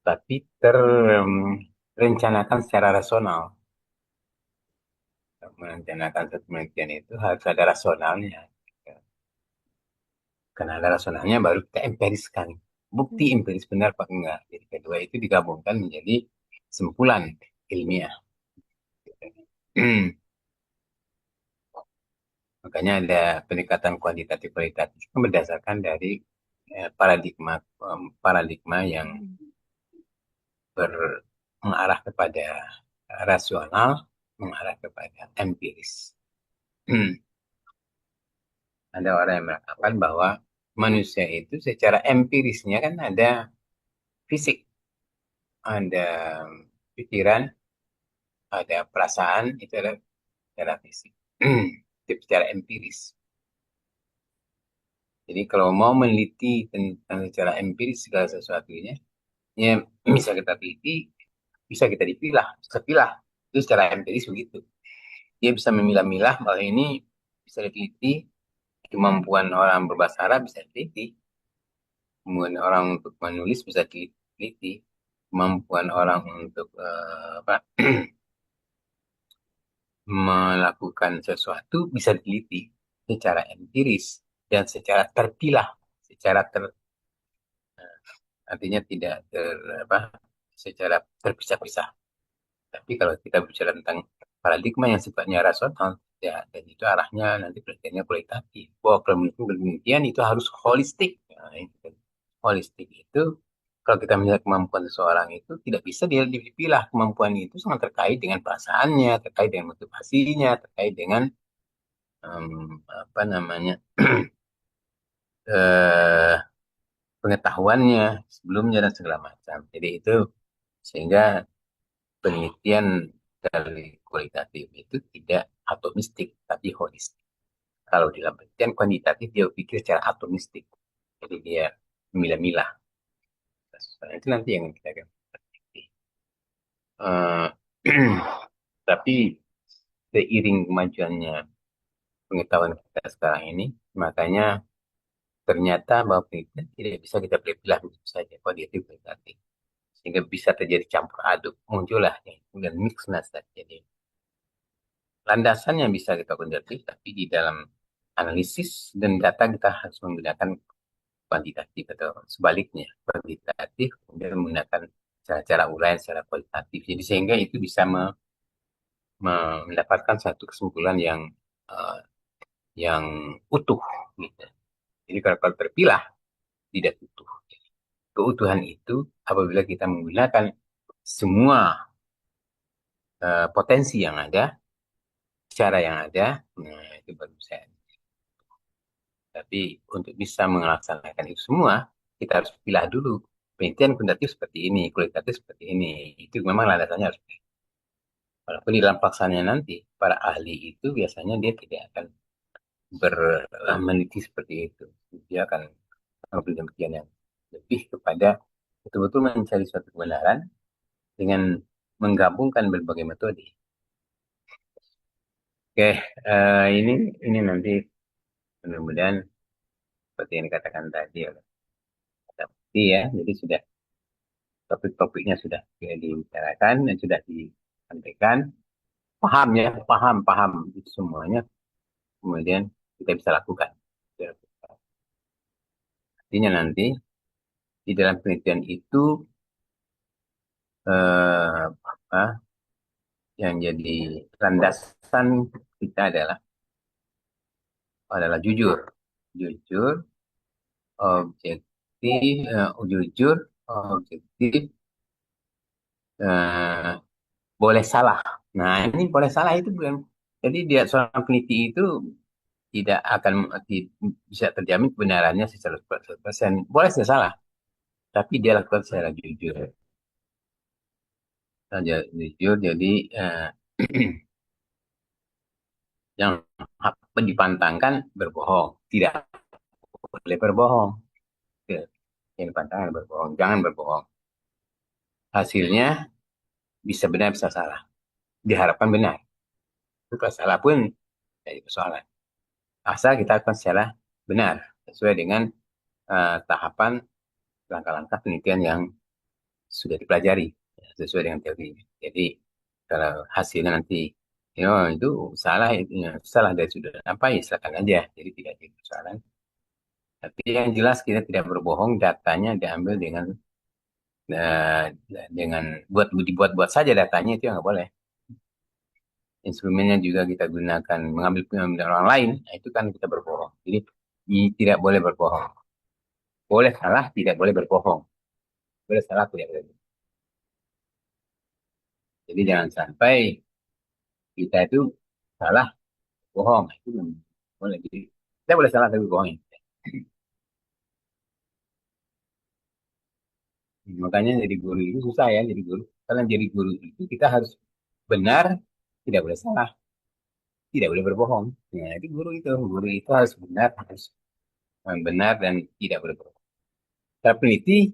tapi terencanakan secara rasional. Merencanakan satu penelitian itu harus ada rasionalnya. Karena ada rasionalnya baru kita empiriskan. Bukti empiris benar apa enggak. Jadi kedua itu digabungkan menjadi kesimpulan ilmiah. Makanya ada pendekatan kuantitatif kualitatif berdasarkan dari paradigma yang mengarah kepada rasional, mengarah kepada empiris. Ada orang yang mengatakan bahwa manusia itu secara empirisnya kan ada fisik, ada pikiran, ada perasaan, itu adalah secara fisik. Itu secara empiris. Jadi kalau mau meneliti tentang secara empiris segala sesuatunya, ya bisa kita teliti, bisa kita dipilah, bisa pilah. Itu secara empiris begitu. Dia bisa memilah-milah bahwa ini bisa diteliti, kemampuan orang berbahasa Arab bisa diteliti, kemampuan orang untuk menulis bisa diteliti, kemampuan orang untuk melakukan sesuatu bisa diteliti secara empiris dan secara terpilah, secara artinya tidak secara terpisah-pisah. Tapi kalau kita bicara tentang paradigma yang sifatnya rasional, ya, dan itu arahnya nanti penelitiannya kualitatif. Bahwa penelitian itu harus holistik. Nah, itu kan. Holistik itu, kalau kita melihat kemampuan seseorang itu, tidak bisa dia dipilah. Kemampuan itu sangat terkait dengan perasaannya, terkait dengan motivasinya, terkait dengan apa namanya eh, pengetahuannya sebelumnya dan segala macam. Jadi itu sehingga penelitian dari kualitatif itu tidak atomistik tapi holistik. Kalau dalam penelitian kuantitatif dia pikir secara atomistik. Jadi dia memilah-milah. Itu nanti yang kita akan teliti. Tapi seiring kemajuannya pengetahuan kita sekarang ini, makanya ternyata bahwa penelitian tidak bisa kita pilih-pilih begitu saja kualitatif kualitatif. Sehingga bisa terjadi campur aduk, muncullah dan mix match. Jadi landasannya bisa kita kuantitatif, tapi di dalam analisis dan data kita harus menggunakan kuantitatif atau sebaliknya kuantitatif kemudian menggunakan cara-cara uraian secara kualitatif. Jadi sehingga itu bisa mendapatkan satu kesimpulan uh, yang utuh. Gitu. Jadi kalau terpilah tidak utuh. Keutuhan itu apabila kita menggunakan semua potensi yang ada cara yang ada, nah itu baru saya. Tapi untuk bisa melaksanakan itu semua, kita harus pilah dulu. Penelitian kuantitatif seperti ini, kualitatif seperti ini. Itu memang landasannya harus. Walaupun di dalam pelaksanaannya nanti, para ahli itu biasanya dia tidak akan meneliti seperti itu. Dia akan mengambil penelitian yang lebih kepada betul-betul mencari suatu kebenaran dengan menggabungkan berbagai metode. Oke, ini nanti mudah-mudahan seperti yang dikatakan tadi oleh Kak Putih ya. Jadi sudah topik-topiknya sudah dibicarakan dan sudah disampaikan. Paham ya, paham itu semuanya. Kemudian kita bisa lakukan. Artinya nanti di dalam penelitian itu apa yang jadi landasan kita adalah jujur, jujur, objektif, jujur, objektif, eh, boleh salah. Nah ini boleh salah itu bukan. Jadi dia seorang peneliti itu tidak akan bisa terjamin kebenarannya secara 100%. Boleh saja salah, tapi dia lakukan secara jujur. Saja jujur, jadi yang dipantangkan berbohong. Tidak boleh berbohong. Yang dipantangkan berbohong. Jangan berbohong. Hasilnya bisa benar, bisa salah. Diharapkan benar. Kalau salah pun jadi persoalan. Asal kita lakukan secara benar. Sesuai dengan tahapan langkah-langkah penelitian yang sudah dipelajari. Sesuai dengan teori. Jadi kalau hasilnya nanti itu salah, salah dari sudut apa ya silakan aja. Jadi tidak jadi persoalan. Tapi yang jelas kita tidak berbohong, datanya diambil eh, dengan dibuat-buat saja datanya itu yang nggak boleh. Instrumennya juga kita gunakan mengambil pengambilan orang lain, nah itu kan kita berbohong. Jadi tidak boleh berbohong. Boleh salah, tidak boleh berbohong. Boleh salah, tidak boleh. Jadi jangan sampai kita itu salah, bohong. Nah, itu boleh. Jadi kita boleh salah tapi bohong. Makanya jadi guru itu susah ya, jadi guru. Karena jadi guru itu kita harus benar, tidak boleh salah, tidak boleh berbohong. Nah, itu guru itu harus benar dan tidak boleh berbohong. Para peneliti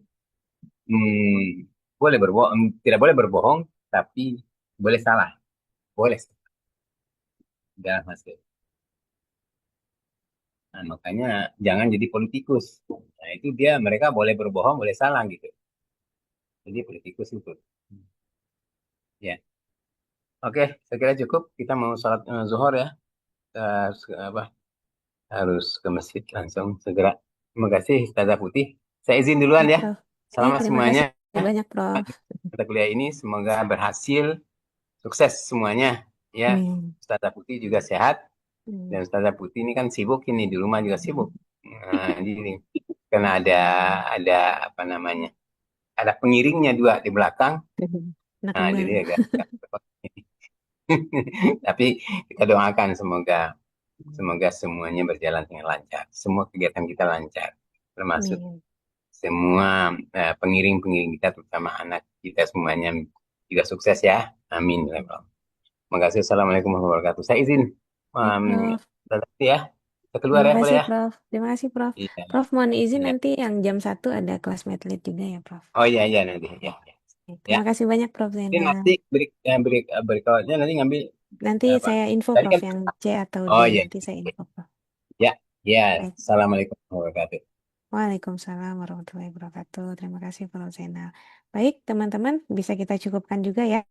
boleh berbohong, tidak boleh berbohong, tapi boleh salah, boleh dalam hasil. Nah, makanya jangan jadi politikus. Nah, itu mereka boleh berbohong, boleh salah gitu. Jadi politikus itu. Ya, oke, saya kira cukup. Kita mau sholat zuhur ya. Apa, harus ke masjid langsung segera. Terima kasih, Ustazah Putih. Saya izin duluan Ya, ya. Prof. Selamat Terima semuanya. kasih banyak, Prof. Mata kuliah ini semoga berhasil, sukses semuanya. Ya, Amin. Ustazah Putih juga sehat. Dan Ustazah Putih ini kan sibuk ini di rumah juga sibuk. Nah, jadi karena ada apa namanya? Ada pengiringnya dua di belakang. Anak Nah, kembar. jadi agak tapi kita doakan semoga semuanya berjalan dengan lancar. Semua kegiatan kita lancar. Termasuk Amin. semua pengiring-pengiring kita, terutama anak kita semuanya juga sukses ya. Amin. Terima kasih. Assalamualaikum warahmatullahi wabarakatuh. Saya izin Baik, Prof. ya. Kita keluar Terima ya, boleh kasih, ya? Prof. Terima kasih, Prof. Iya. Prof, mohon izin Iya. nanti yang jam 1 ada kelas medley juga ya, Prof. Oh iya nanti ya. Ya. Terima kasih banyak, Prof Ini Zainal. nanti berikutnya nanti ngambil Nanti apa? saya info, Tadi Prof, kan yang C atau D. oh iya. Nanti saya info, Prof. Ya. Ya. Baik. Assalamualaikum warahmatullahi wabarakatuh. Waalaikumsalam warahmatullahi wabarakatuh. Terima kasih, Prof Zainal. Baik, teman-teman, bisa kita cukupkan juga ya.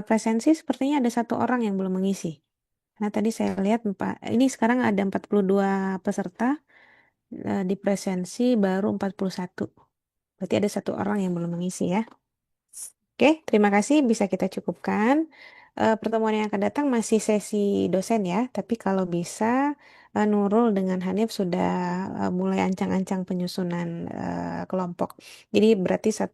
Presensi sepertinya ada 1 orang yang belum mengisi. Karena tadi saya lihat, ini sekarang ada 42 peserta, di presensi baru 41. Berarti ada 1 orang yang belum mengisi ya. Oke, terima kasih. Bisa kita cukupkan. Pertemuan yang akan datang masih sesi dosen ya. Tapi kalau bisa, Nurul dengan Hanif sudah mulai ancang-ancang penyusunan kelompok. Jadi berarti 10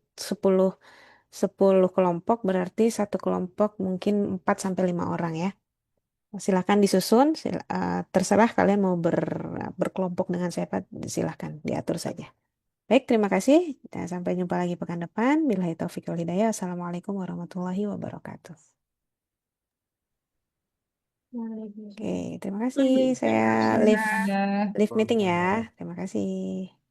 kelompok, berarti 1 kelompok mungkin 4 sampai 5 orang ya. Silahkan disusun, terserah kalian mau berkelompok dengan siapa, silahkan diatur saja. Baik, terima kasih. Dan sampai jumpa lagi pekan depan. Billahi taufiq wal hidayah. Assalamualaikum warahmatullahi wabarakatuh. Oke, terima kasih. Saya Terima kasih live Ustazah. live meeting ya. Terima kasih.